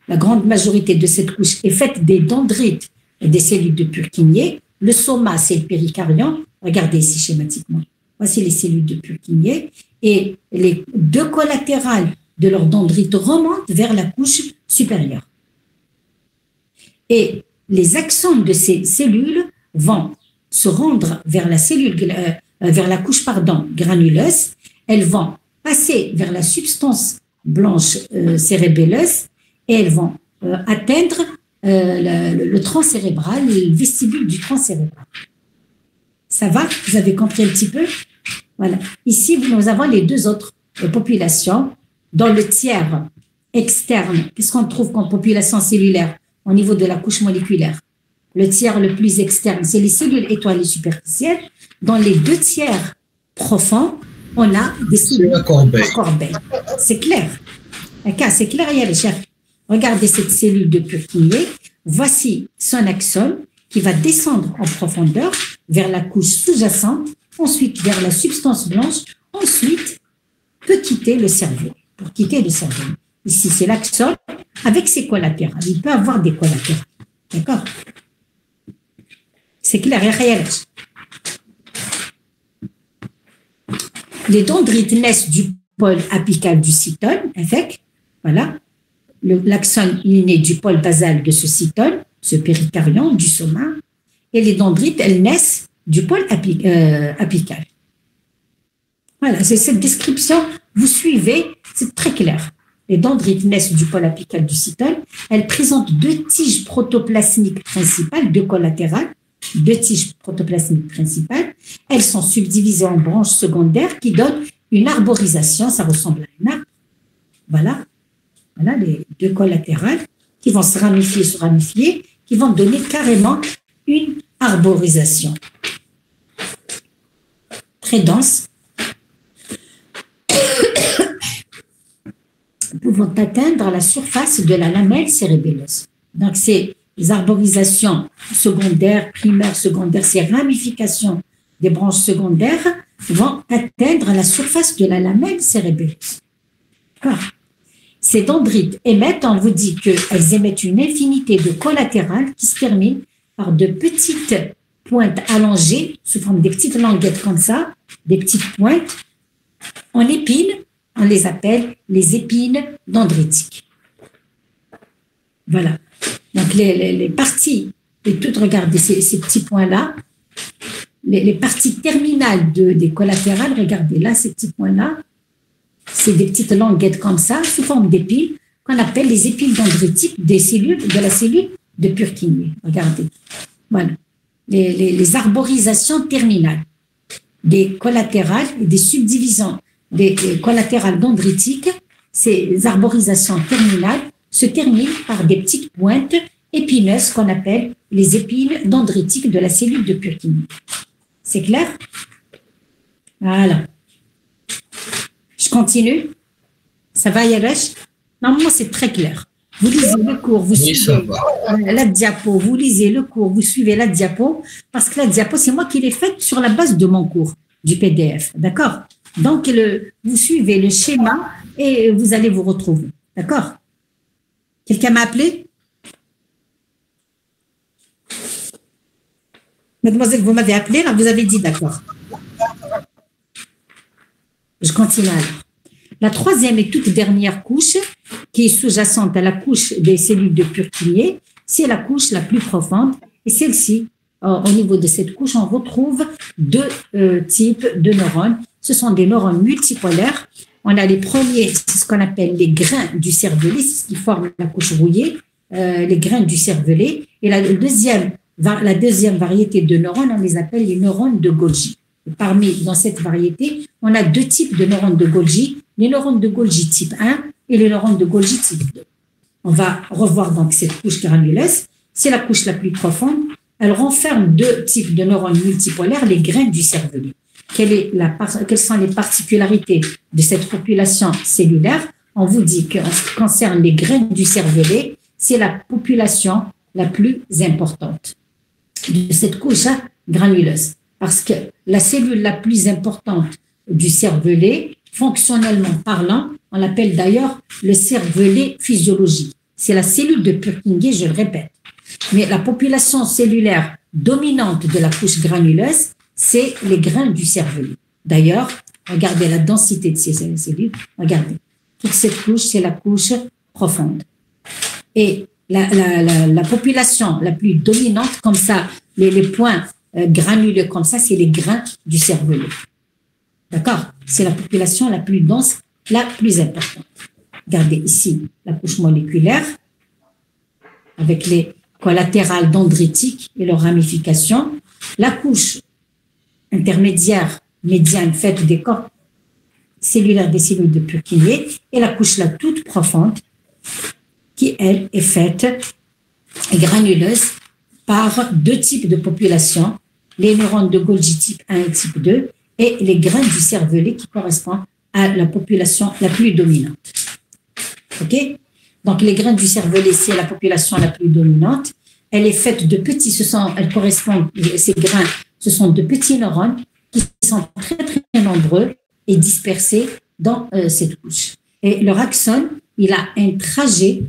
la grande majorité de cette couche est faite des dendrites et des cellules de Purkinje. Le soma, c'est le péricaryon. Regardez ici schématiquement. Voici les cellules de Purkinje. Et les 2 collatérales de leurs dendrites remontent vers la couche supérieure. Et les axones de ces cellules vont se rendre vers la couche granuleuse. Elles vont passer vers la substance blanche cérébelleuse et elles vont atteindre le tronc cérébral, le vestibule du tronc cérébral. Ça va? Vous avez compris un petit peu? Voilà. Ici, nous avons les 2 autres populations. Dans le tiers externe, qu'est-ce qu'on trouve comme population cellulaire au niveau de la couche moléculaire? Le tiers le plus externe, c'est les cellules étoilées superficielles. Dans les 2 tiers profonds, on a des cellules à corbeille. C'est clair. C'est clair, il y a les chefs. Regardez cette cellule de Purkinje. Voici son axone qui va descendre en profondeur vers la couche sous-jacente, ensuite vers la substance blanche, ensuite peut quitter le cerveau. Pour quitter le cerveau. Ici, c'est l'axone avec ses collatérales. Il peut avoir des collatérales. D'accord? C'est clair, il y a rien. Les dendrites naissent du pôle apical du cytone, avec, voilà, l'axone il est né du pôle basal de ce cytone, ce péricaryon, du soma, et les dendrites, elles naissent du pôle apical. Voilà, c'est cette description, vous suivez, c'est très clair. Les dendrites naissent du pôle apical du cytone, elles présentent 2 tiges protoplasmiques principales, 2 collatérales, 2 tiges protoplasmiques principales. Elles sont subdivisées en branches secondaires qui donnent une arborisation, ça ressemble à un arbre. Voilà les 2 collatérales qui vont se ramifier, qui vont donner carrément une arborisation très dense, pouvant atteindre la surface de la lamelle cérébelleuse. Donc, ces arborisations secondaires, primaires, secondaires, ces ramifications des branches secondaires vont atteindre la surface de la lamelle cérébelleuse. Ces dendrites émettent, on vous dit qu'elles émettent une infinité de collatérales qui se terminent par de petites pointes allongées, sous forme des petites languettes comme ça, des petites pointes. En épines, on les appelle les épines dendritiques. Voilà. Donc, les parties, et toutes, regardez ces petits points-là, les parties terminales des collatérales, regardez là, ces petits points-là, c'est des petites languettes comme ça, sous forme d'épines, qu'on appelle les épines dendritiques de la cellule de Purkinje. Regardez. Voilà. Les arborisations terminales des collatérales et des subdivisions des collatérales dendritiques, ces arborisations terminales se terminent par des petites pointes épineuses qu'on appelle les épines dendritiques de la cellule de Purkinje. C'est clair? Voilà. Je continue. Ça va, Yaresh? Normalement, c'est très clair. Vous lisez le cours, vous suivez la diapo, vous lisez le cours, vous suivez la diapo, parce que la diapo, c'est moi qui l'ai faite sur la base de mon cours, du PDF. D'accord? Donc, vous suivez le schéma et vous allez vous retrouver. D'accord? Quelqu'un m'a appelé? Mademoiselle, vous m'avez appelé, là, vous avez dit d'accord. Je continue alors. La troisième et toute dernière couche, qui est sous-jacente à la couche des cellules de Purkinje, c'est la couche la plus profonde. Et celle-ci, au niveau de cette couche, on retrouve deux types de neurones. Ce sont des neurones multipolaires. On a les premiers, c'est ce qu'on appelle les grains du cervelet, c'est ce qui forme la couche rouillée, les grains du cervelet. Et la deuxième variété de neurones, on les appelle les neurones de Golgi. Dans cette variété, on a deux types de neurones de Golgi, les neurones de Golgi type 1 et les neurones de Golgi type 2. On va revoir donc cette couche granuleuse. C'est la couche la plus profonde. Elle renferme deux types de neurones multipolaires, les grains du cervelet. Quelles sont les particularités de cette population cellulaire? On vous dit qu'en ce qui concerne les grains du cervelet, c'est la population la plus importante de cette couche granuleuse. Parce que la cellule la plus importante du cervelet, fonctionnellement parlant, on l'appelle d'ailleurs le cervelet physiologique. C'est la cellule de Purkinje, je le répète. Mais la population cellulaire dominante de la couche granuleuse, c'est les grains du cervelet. D'ailleurs, regardez la densité de ces cellules. Regardez. Toute cette couche, c'est la couche profonde. Et la population la plus dominante, comme ça, les points granuleux comme ça, c'est les grains du cervelet. D'accord? C'est la population la plus dense, la plus importante. Regardez ici la couche moléculaire avec les collatérales dendritiques et leurs ramifications. La couche intermédiaire, médiane, faite des corps cellulaires des cellules de Purkinje et la couche la toute profonde qui, elle, est faite granuleuse par deux types de populations, les neurones de Golgi type 1 et type 2 et les grains du cervelet qui correspondent à la population la plus dominante. OK? Donc, les grains du cervelet, c'est la population la plus dominante. Elle est faite de petits, ces grains, ce sont de petits neurones qui sont très, très nombreux et dispersés dans cette couche. Et leur axone, il a un trajet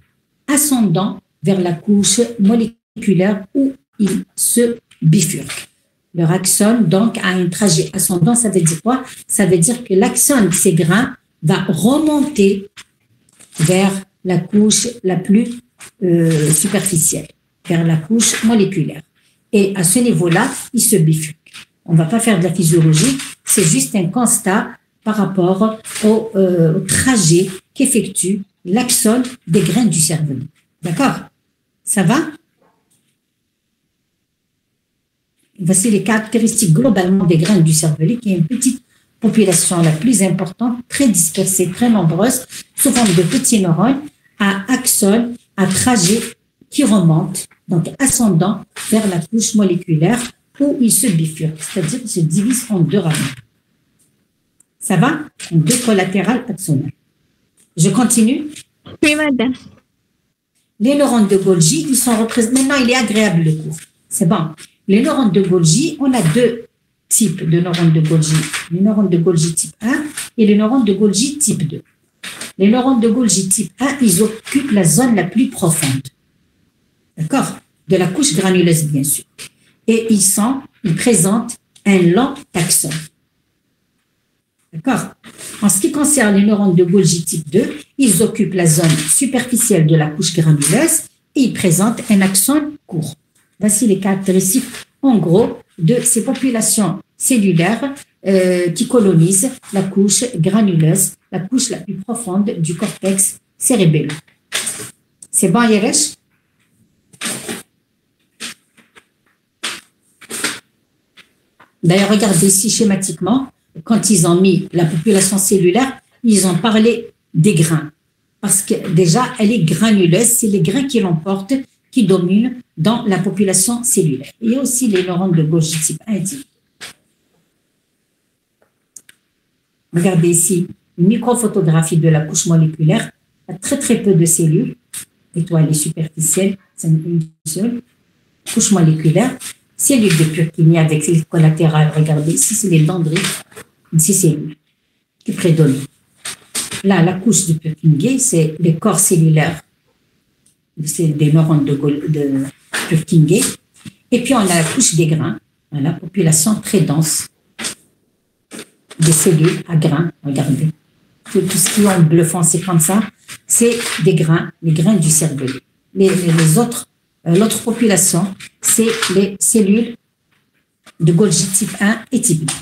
ascendant vers la couche moléculaire où il se bifurque. Leur axone, donc, a un trajet ascendant. Ça veut dire quoi? Ça veut dire que l'axone de ces grains va remonter vers la couche la plus superficielle, vers la couche moléculaire. Et à ce niveau-là, il se bifurque. On ne va pas faire de la physiologie, c'est juste un constat par rapport au trajet qu'effectue l'axone des grains du cervelet. D'accord? Ça va? Voici les caractéristiques globalement des grains du cervelet, qui est une petite population la plus importante, très dispersée, très nombreuse, sous forme de petits neurones, à axone, à trajet qui remonte donc ascendant vers la couche moléculaire où il se bifurque, c'est-à-dire qu'il se divise en deux rameaux. Ça va? En deux collatérales axonales. Je continue? Oui, madame. Les neurones de Golgi, ils sont représentés. Maintenant, il est agréable le cours. C'est bon. Les neurones de Golgi, on a deux types de neurones de Golgi. Les neurones de Golgi type 1 et les neurones de Golgi type 2. Les neurones de Golgi type 1, ils occupent la zone la plus profonde. D'accord? De la couche granuleuse, bien sûr. Et ils présentent un lent taxon. D'accord? En ce qui concerne les neurones de Golgi type 2, ils occupent la zone superficielle de la couche granuleuse et ils présentent un axone court. Voici les caractéristiques, en gros, de ces populations cellulaires qui colonisent la couche granuleuse, la couche la plus profonde du cortex cérébelleux. C'est bon, Yeresh? D'ailleurs, regardez ici schématiquement, quand ils ont mis la population cellulaire, ils ont parlé des grains. Parce que déjà, elle est granuleuse, c'est les grains qui l'emportent, qui dominent dans la population cellulaire. Il y a aussi les neurones de Golgi type 1 et type 2. Regardez ici, une microphotographie de la couche moléculaire, il y a très peu de cellules, étoilées superficielles, c'est une seule, couche moléculaire, cellules de Purkinje avec les collatérales, regardez, ici c'est les dendrites, ici c'est qui prédominent. Là, la couche de Purkinje, c'est les corps cellulaires, c'est des neurones de Purkinje. Et puis on a la couche des grains, la population très dense des cellules à grains, regardez. Tout ce qui est en bleu foncé comme ça, c'est des grains, les grains du cerveau. L'autre population, c'est les cellules de Golgi type 1 et type 2.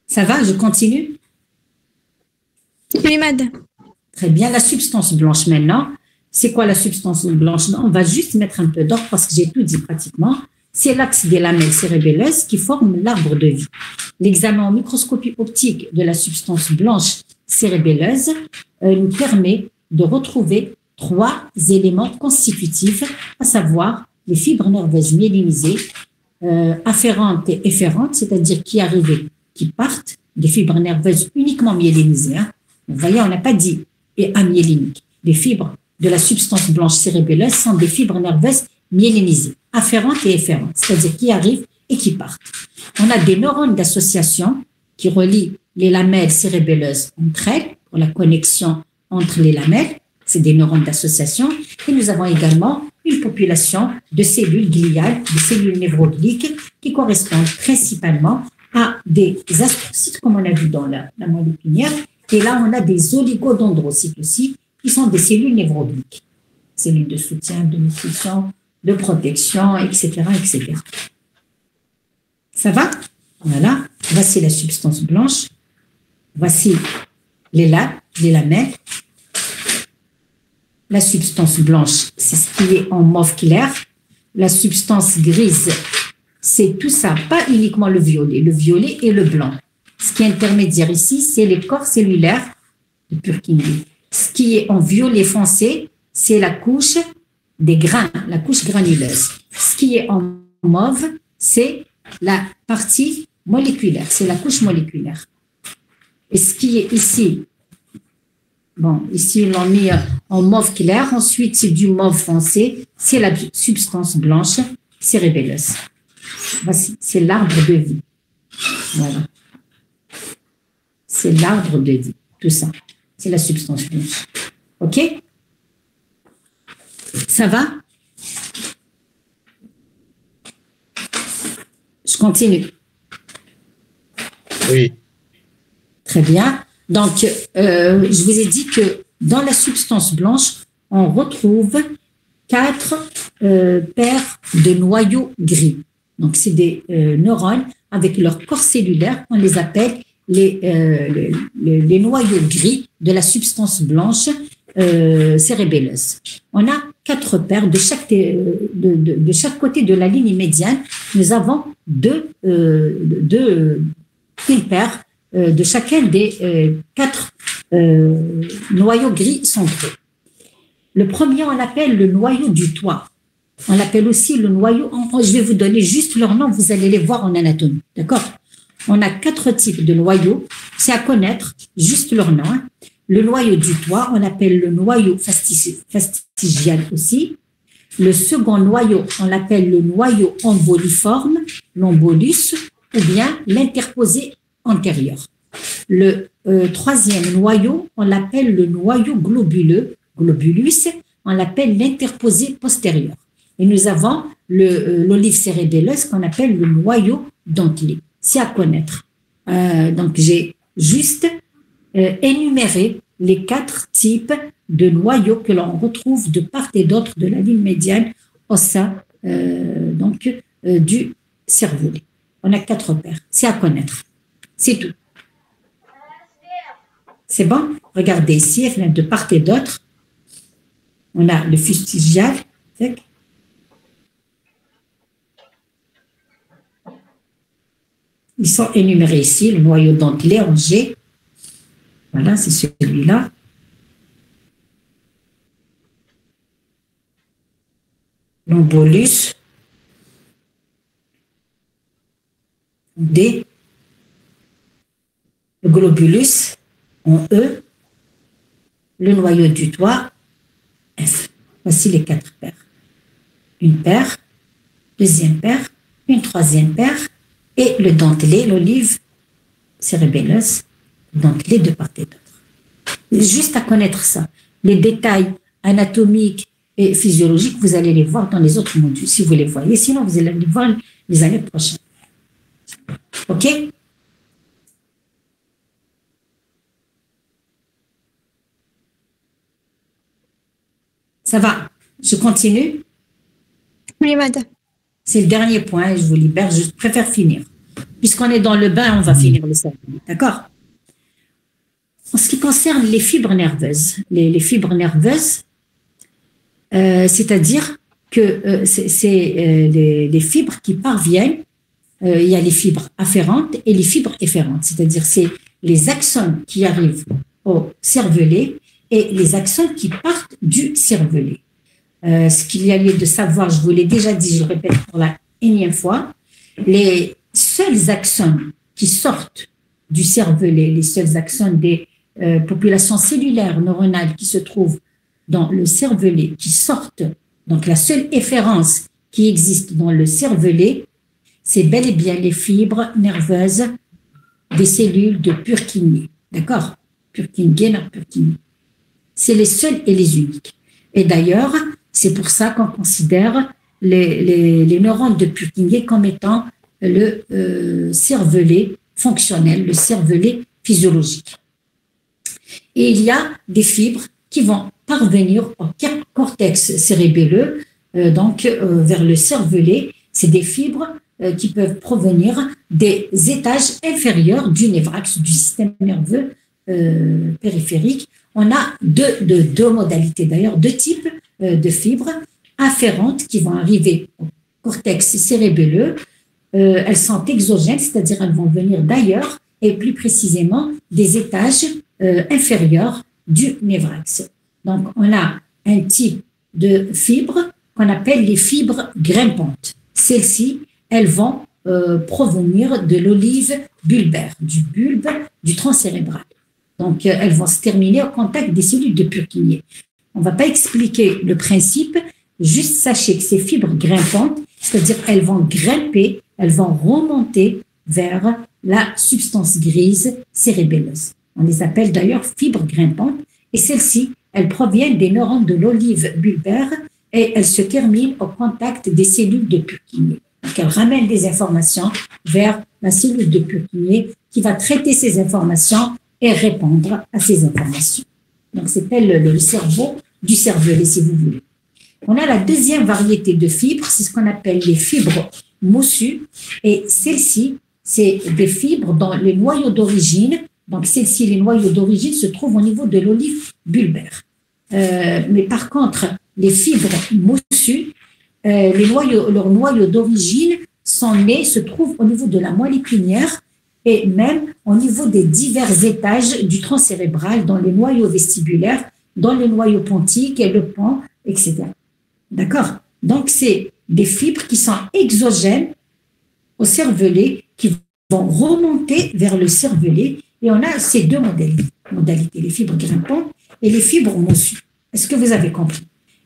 Ça va, je continue? Oui, madame. Très bien, la substance blanche maintenant. C'est quoi la substance blanche? On va juste mettre un peu d'ordre parce que j'ai tout dit pratiquement. C'est l'axe des lamelles cérébelleuses qui forment l'arbre de vie. L'examen en microscopie optique de la substance blanche cérébelleuse nous permet de retrouver 3 éléments constitutifs, à savoir les fibres nerveuses myélinisées, afférentes et efférentes, c'est-à-dire qui arrivent, qui partent, des fibres nerveuses uniquement myélinisées. Hein. Vous voyez, on n'a pas dit et amyéliniques. Les fibres de la substance blanche cérébelleuse sont des fibres nerveuses myélinisées, afférentes et efférentes, c'est-à-dire qui arrivent et qui partent. On a des neurones d'association qui relient les lamelles cérébelleuses entre elles, pour la connexion entre les lamelles, c'est des neurones d'association. Et nous avons également une population de cellules gliales, de cellules névrogliques, qui correspondent principalement à des astrocytes, comme on a vu dans la moelle épinière. Et là, on a des oligodendrocytes aussi, qui sont des cellules névrogliques, cellules de soutien, de nutrition, de protection, etc., etc. Ça va? Voilà. Voici la substance blanche. Voici les lamelles. La substance blanche, c'est ce qui est en mauve clair. La substance grise, c'est tout ça, pas uniquement le violet et le blanc. Ce qui est intermédiaire ici, c'est les corps cellulaires de Purkinje. Ce qui est en violet foncé, c'est la couche des grains, la couche granuleuse. Ce qui est en mauve, c'est la partie moléculaire, c'est la couche moléculaire. Et ce qui est ici, bon, ici ils l'ont mis en mauve clair, ensuite c'est du mauve foncé, c'est la substance blanche cérébelleuse. Voici, c'est l'arbre de vie. Voilà. C'est l'arbre de vie, tout ça. C'est la substance blanche. OK? Ça va? Je continue. Oui. Très bien. Donc, je vous ai dit que dans la substance blanche, on retrouve 4 paires de noyaux gris. Donc, c'est des neurones avec leur corps cellulaire. On les appelle les noyaux gris de la substance blanche cérébelleuse. On a 4 paires de chaque côté de la ligne médiane. Nous avons une paire de chacun des 4 noyaux gris centraux. Le premier, on l'appelle le noyau du toit. On l'appelle aussi le noyau. Je vais vous donner juste leur nom, vous allez les voir en anatomie. D'accord? On a 4 types de noyaux. C'est à connaître, juste leur nom. Hein. Le noyau du toit, on l'appelle le noyau fastigial aussi. Le second noyau, on l'appelle le noyau emboliforme, l'embolus, ou bien l'interposé antérieur. Le troisième noyau, on l'appelle le noyau globuleux, globulus, on l'appelle l'interposé postérieur. Et nous avons l'olive cérébelleuse qu'on appelle le noyau dentelé. C'est à connaître. Donc, j'ai juste énuméré les 4 types de noyaux que l'on retrouve de part et d'autre de la ligne médiane au sein du cervelet. On a 4 paires. C'est à connaître. C'est tout. C'est bon? Regardez ici, de part et d'autre. On a le fustigial. Ils sont énumérés ici, le noyau dentelé en G. Voilà, c'est celui-là. L'embolus. D. Le globulus en E. Le noyau du toit, F. Voici les 4 paires. Une paire, deuxième paire, une troisième paire, et le dentelé, l'olive cérébelleuse, dentelé de part et d'autre. Juste à connaître ça. Les détails anatomiques et physiologiques, vous allez les voir dans les autres modules, si vous les voyez. Sinon, vous allez les voir les années prochaines. OK? Ça va? Je continue? Oui, madame. C'est le dernier point, je vous libère, je préfère finir. Puisqu'on est dans le bain, on va finir le cerveau. D'accord? En ce qui concerne les fibres nerveuses, les fibres nerveuses, c'est-à-dire que c'est les fibres qui parviennent, il y a les fibres afférentes et les fibres efférentes, c'est-à-dire c'est les axones qui arrivent au cervelet et les axones qui partent du cervelet. Ce qu'il y a lieu de savoir, je vous l'ai déjà dit, je le répète pour la énième fois, les seuls axones qui sortent du cervelet, les seuls axones des populations cellulaires neuronales qui se trouvent dans le cervelet, qui sortent, donc la seule efférence qui existe dans le cervelet, c'est bel et bien les fibres nerveuses des cellules de Purkinje. D'accord? Purkinje. C'est les seuls et les uniques. Et d'ailleurs, c'est pour ça qu'on considère les neurones de Purkinje comme étant le cervelet fonctionnel, le cervelet physiologique. Et il y a des fibres qui vont parvenir au cortex cérébelleux, vers le cervelet. C'est des fibres qui peuvent provenir des étages inférieurs du névrax, du système nerveux périphérique. On a deux modalités, d'ailleurs, 2 types de fibres afférentes qui vont arriver au cortex cérébelleux. Elles sont exogènes, c'est-à-dire elles vont venir d'ailleurs, et plus précisément des étages inférieurs du névrax. Donc, on a un type de fibres qu'on appelle les fibres grimpantes. Celles-ci, elles vont provenir de l'olive bulbaire, du bulbe du tronc cérébral. Donc, elles vont se terminer au contact des cellules de Purkinje. On ne va pas expliquer le principe, juste sachez que ces fibres grimpantes, c'est-à-dire elles vont grimper, elles vont remonter vers la substance grise cérébelleuse. On les appelle d'ailleurs fibres grimpantes et celles-ci, elles proviennent des neurones de l'olive bulbaire et elles se terminent au contact des cellules de Purkinje. Donc, elles ramènent des informations vers la cellule de Purkinje qui va traiter ces informations et répondre à ces informations. Donc, c'est le cerveau du cervelet, si vous voulez. On a la deuxième variété de fibres, c'est ce qu'on appelle les fibres moussues. Et celles-ci, c'est des fibres dans les noyaux d'origine. Donc, celles-ci, les noyaux d'origine se trouvent au niveau de l'olive bulbaire. Mais par contre, les fibres moussues, leurs noyaux d'origine se trouvent au niveau de la moelle épinière et même au niveau des divers étages du tronc cérébral, dans les noyaux vestibulaires, dans les noyaux pontiques et le pont, etc. D'accord? Donc, c'est des fibres qui sont exogènes au cervelet, qui vont remonter vers le cervelet. Et on a ces deux modalités, les fibres grimpantes et les fibres moussues. Est-ce que vous avez compris?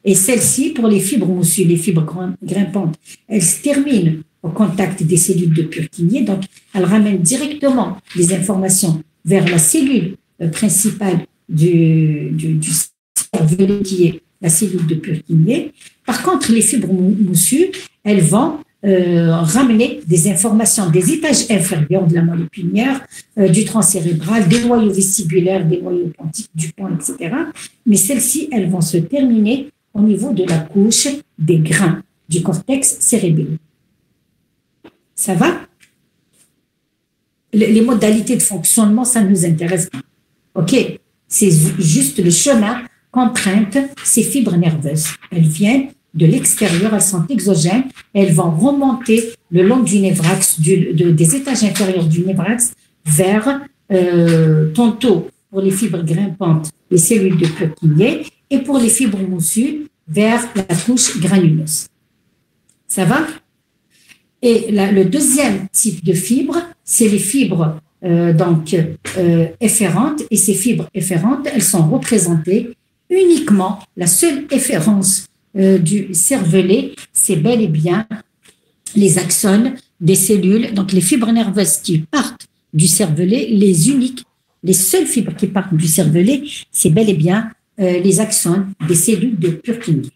Et celles-ci, pour les fibres moussues, les fibres grimpantes, elles se terminent au contact des cellules de Purkinje. Donc, elles ramènent directement les informations vers la cellule principale du cervelet, qui est la cellule de Purkinje. Par contre, les fibres moussues, elles vont ramener des informations des étages inférieurs de la moelle épinière, du tronc cérébral, des noyaux vestibulaires, des noyaux pontiques, du pont, etc. Mais celles-ci, elles vont se terminer au niveau de la couche des grains du cortex cérébelleux. Ça va? Les modalités de fonctionnement, ça ne nous intéresse pas. OK? C'est juste le chemin qu'empruntent ces fibres nerveuses. Elles viennent de l'extérieur, elles sont exogènes, elles vont remonter le long du névrax, des étages inférieurs du névrax, vers tantôt pour les fibres grimpantes, les cellules de Purkinje, et pour les fibres moussues, vers la couche granuleuse. Ça va? Et le deuxième type de fibres, c'est les fibres efférentes, et ces fibres efférentes, elles sont représentées uniquement, la seule efférence du cervelet, c'est bel et bien les axones des cellules, donc les fibres nerveuses qui partent du cervelet, les seules fibres qui partent du cervelet, c'est bel et bien les axones des cellules de Purkinje.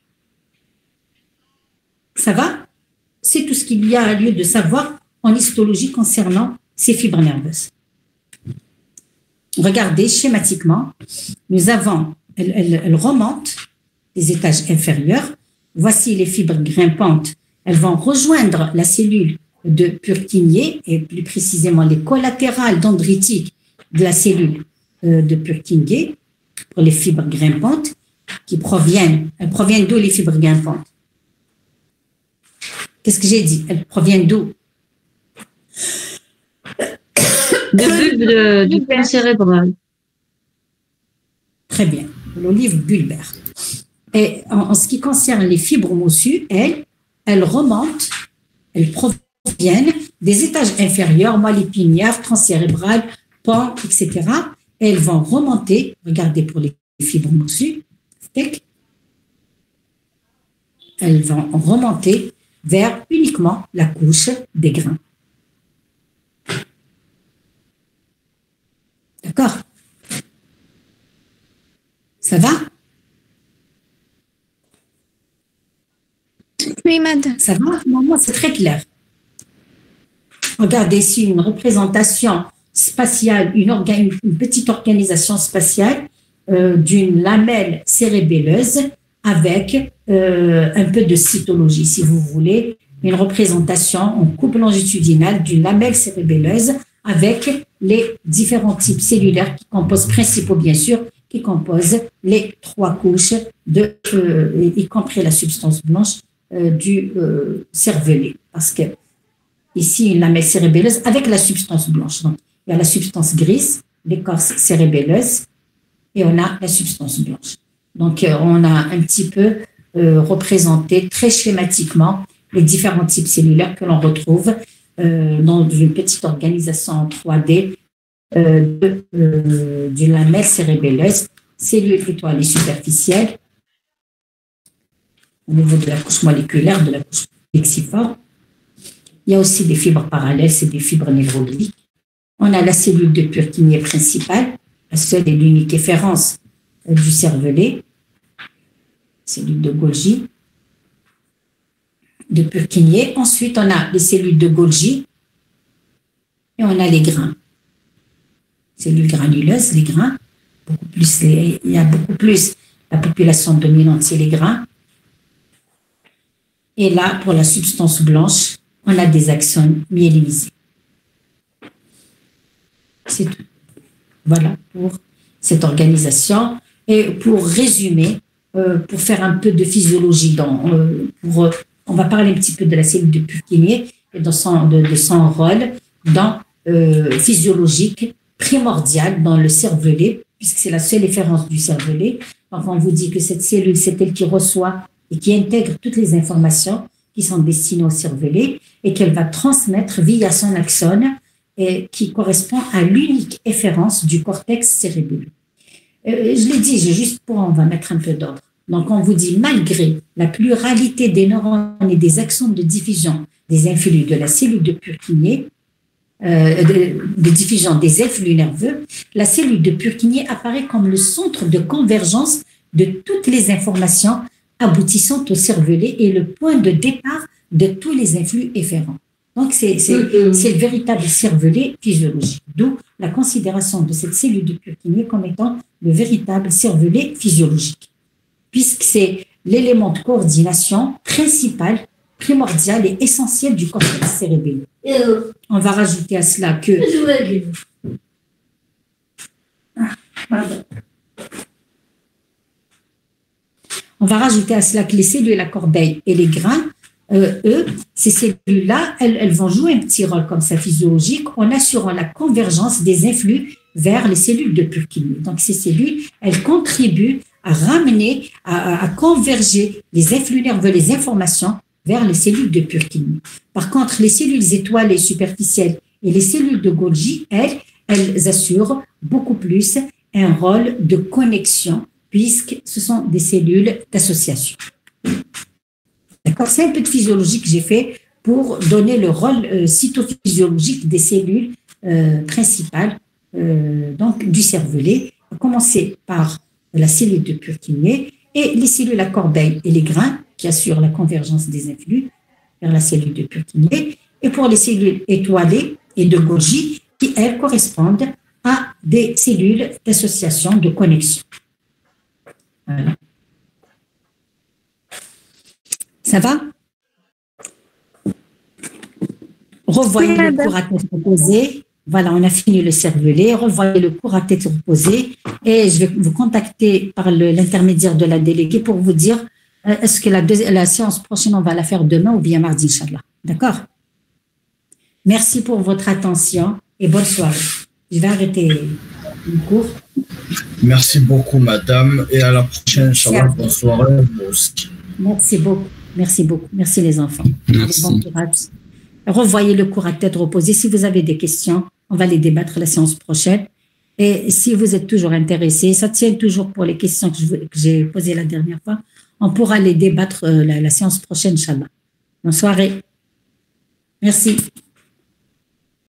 Ça va? C'est tout ce qu'il y a lieu de savoir en histologie concernant ces fibres nerveuses. Regardez schématiquement, nous avons, elles remontent les étages inférieurs. Voici les fibres grimpantes. Elles vont rejoindre la cellule de Purkinje, et plus précisément les collatérales dendritiques de la cellule de Purkinje, pour les fibres grimpantes, elles proviennent d'où les fibres grimpantes? Qu'est-ce que j'ai dit? Elles proviennent d'où? Du pont cérébral. Très bien, l'olive bulbaire. Et en ce qui concerne les fibres moussues, elles remontent, elles proviennent des étages inférieurs, moelle épinière, tronc cérébral, pont, etc. Et elles vont remonter, regardez pour les fibres moussues, elles vont remonter vers uniquement la couche des grains. D'accord? Ça va? Oui, madame. Ça va? Normalement, c'est très clair. Regardez ici une représentation spatiale, une petite organisation spatiale d'une lamelle cérébelleuse avec un peu de cytologie, si vous voulez, une représentation en coupe longitudinale d'une lamelle cérébelleuse avec les différents types cellulaires qui composent, principaux bien sûr, qui composent les trois couches, y compris la substance blanche du cervelet. Parce que ici, une lamelle cérébelleuse avec la substance blanche. Donc, il y a la substance grise, l'écorce cérébelleuse, et on a la substance blanche. Donc, on a un petit peu représenté très schématiquement les différents types cellulaires que l'on retrouve dans une petite organisation en 3D d'une lamelle cérébelleuse, cellules étoilées superficielles, au niveau de la couche moléculaire, de la couche plexiforme. Il y a aussi des fibres parallèles, c'est des fibres névroglyques. On a la cellule de Purkinje principale, la seule et l'unique efférence du cervelet, cellule de Golgi, de Purkinje. Ensuite, on a les cellules de Golgi et on a les grains. Cellules granuleuses, les grains. Il y a beaucoup plus. La population dominante, c'est les grains. Et là, pour la substance blanche, on a des axones myélinisés. C'est tout. Voilà pour cette organisation. Et pour résumer, pour faire un peu de physiologie, on va parler un petit peu de la cellule de Purkinje et de son rôle physiologique primordial dans le cervelet, puisque c'est la seule efférence du cervelet. Donc, on vous dit que cette cellule, c'est elle qui reçoit et qui intègre toutes les informations qui sont destinées au cervelet et qu'elle va transmettre via son axone et qui correspond à l'unique efférence du cortex cérébelleux. Je l'ai dit, on va mettre un peu d'ordre. Donc, on vous dit, malgré la pluralité des neurones et des axones de diffusion des influx de la cellule de Purkinje, de diffusion des influx nerveux, la cellule de Purkinje apparaît comme le centre de convergence de toutes les informations aboutissant au cervelet et le point de départ de tous les influx efférents. Donc, c'est le véritable cervelet physiologique, d'où la considération de cette cellule de Purkinje comme étant le véritable cervelet physiologique, puisque c'est l'élément de coordination principal, primordial et essentiel du cortex cérébelleux. On va rajouter à cela que... On va rajouter à cela que les cellules à corbeille et les grains, ces cellules-là, elles vont jouer un petit rôle comme ça physiologique en assurant la convergence des influx vers les cellules de Purkinje. Donc, ces cellules, elles contribuent à ramener, à converger les influx nerveux, les informations vers les cellules de Purkinje. Par contre, les cellules étoilées superficielles et les cellules de Golgi, elles assurent beaucoup plus un rôle de connexion puisque ce sont des cellules d'association. D'accord? C'est un peu de physiologie que j'ai fait pour donner le rôle cytophysiologique des cellules principales donc du cervelet, à commencer par la cellule de Purkinje et les cellules à corbeille et les grains qui assurent la convergence des influx vers la cellule de Purkinje, et pour les cellules étoilées et de Golgi qui, elles, correspondent à des cellules d'association, de connexion. Voilà. Ça va? Revoyez le cours à tête reposée. Voilà, on a fini le cervelet. Revoyez le cours à tête reposée et je vais vous contacter par l'intermédiaire de la déléguée pour vous dire est-ce que la séance prochaine, on va la faire demain ou bien mardi, Inch'Allah. D'accord? Merci pour votre attention et bonne soirée. Je vais arrêter le cours. Merci beaucoup, madame, et à la prochaine, Inch'Allah. Bonne soirée. Merci beaucoup. Merci beaucoup. Merci les enfants. Merci. Bon courage. Revoyez le cours à tête reposée. Si vous avez des questions, on va les débattre la séance prochaine. Et si vous êtes toujours intéressés, ça tient toujours pour les questions que j'ai posées la dernière fois, on pourra les débattre la séance prochaine, Inch'Allah. Bonne soirée. Merci.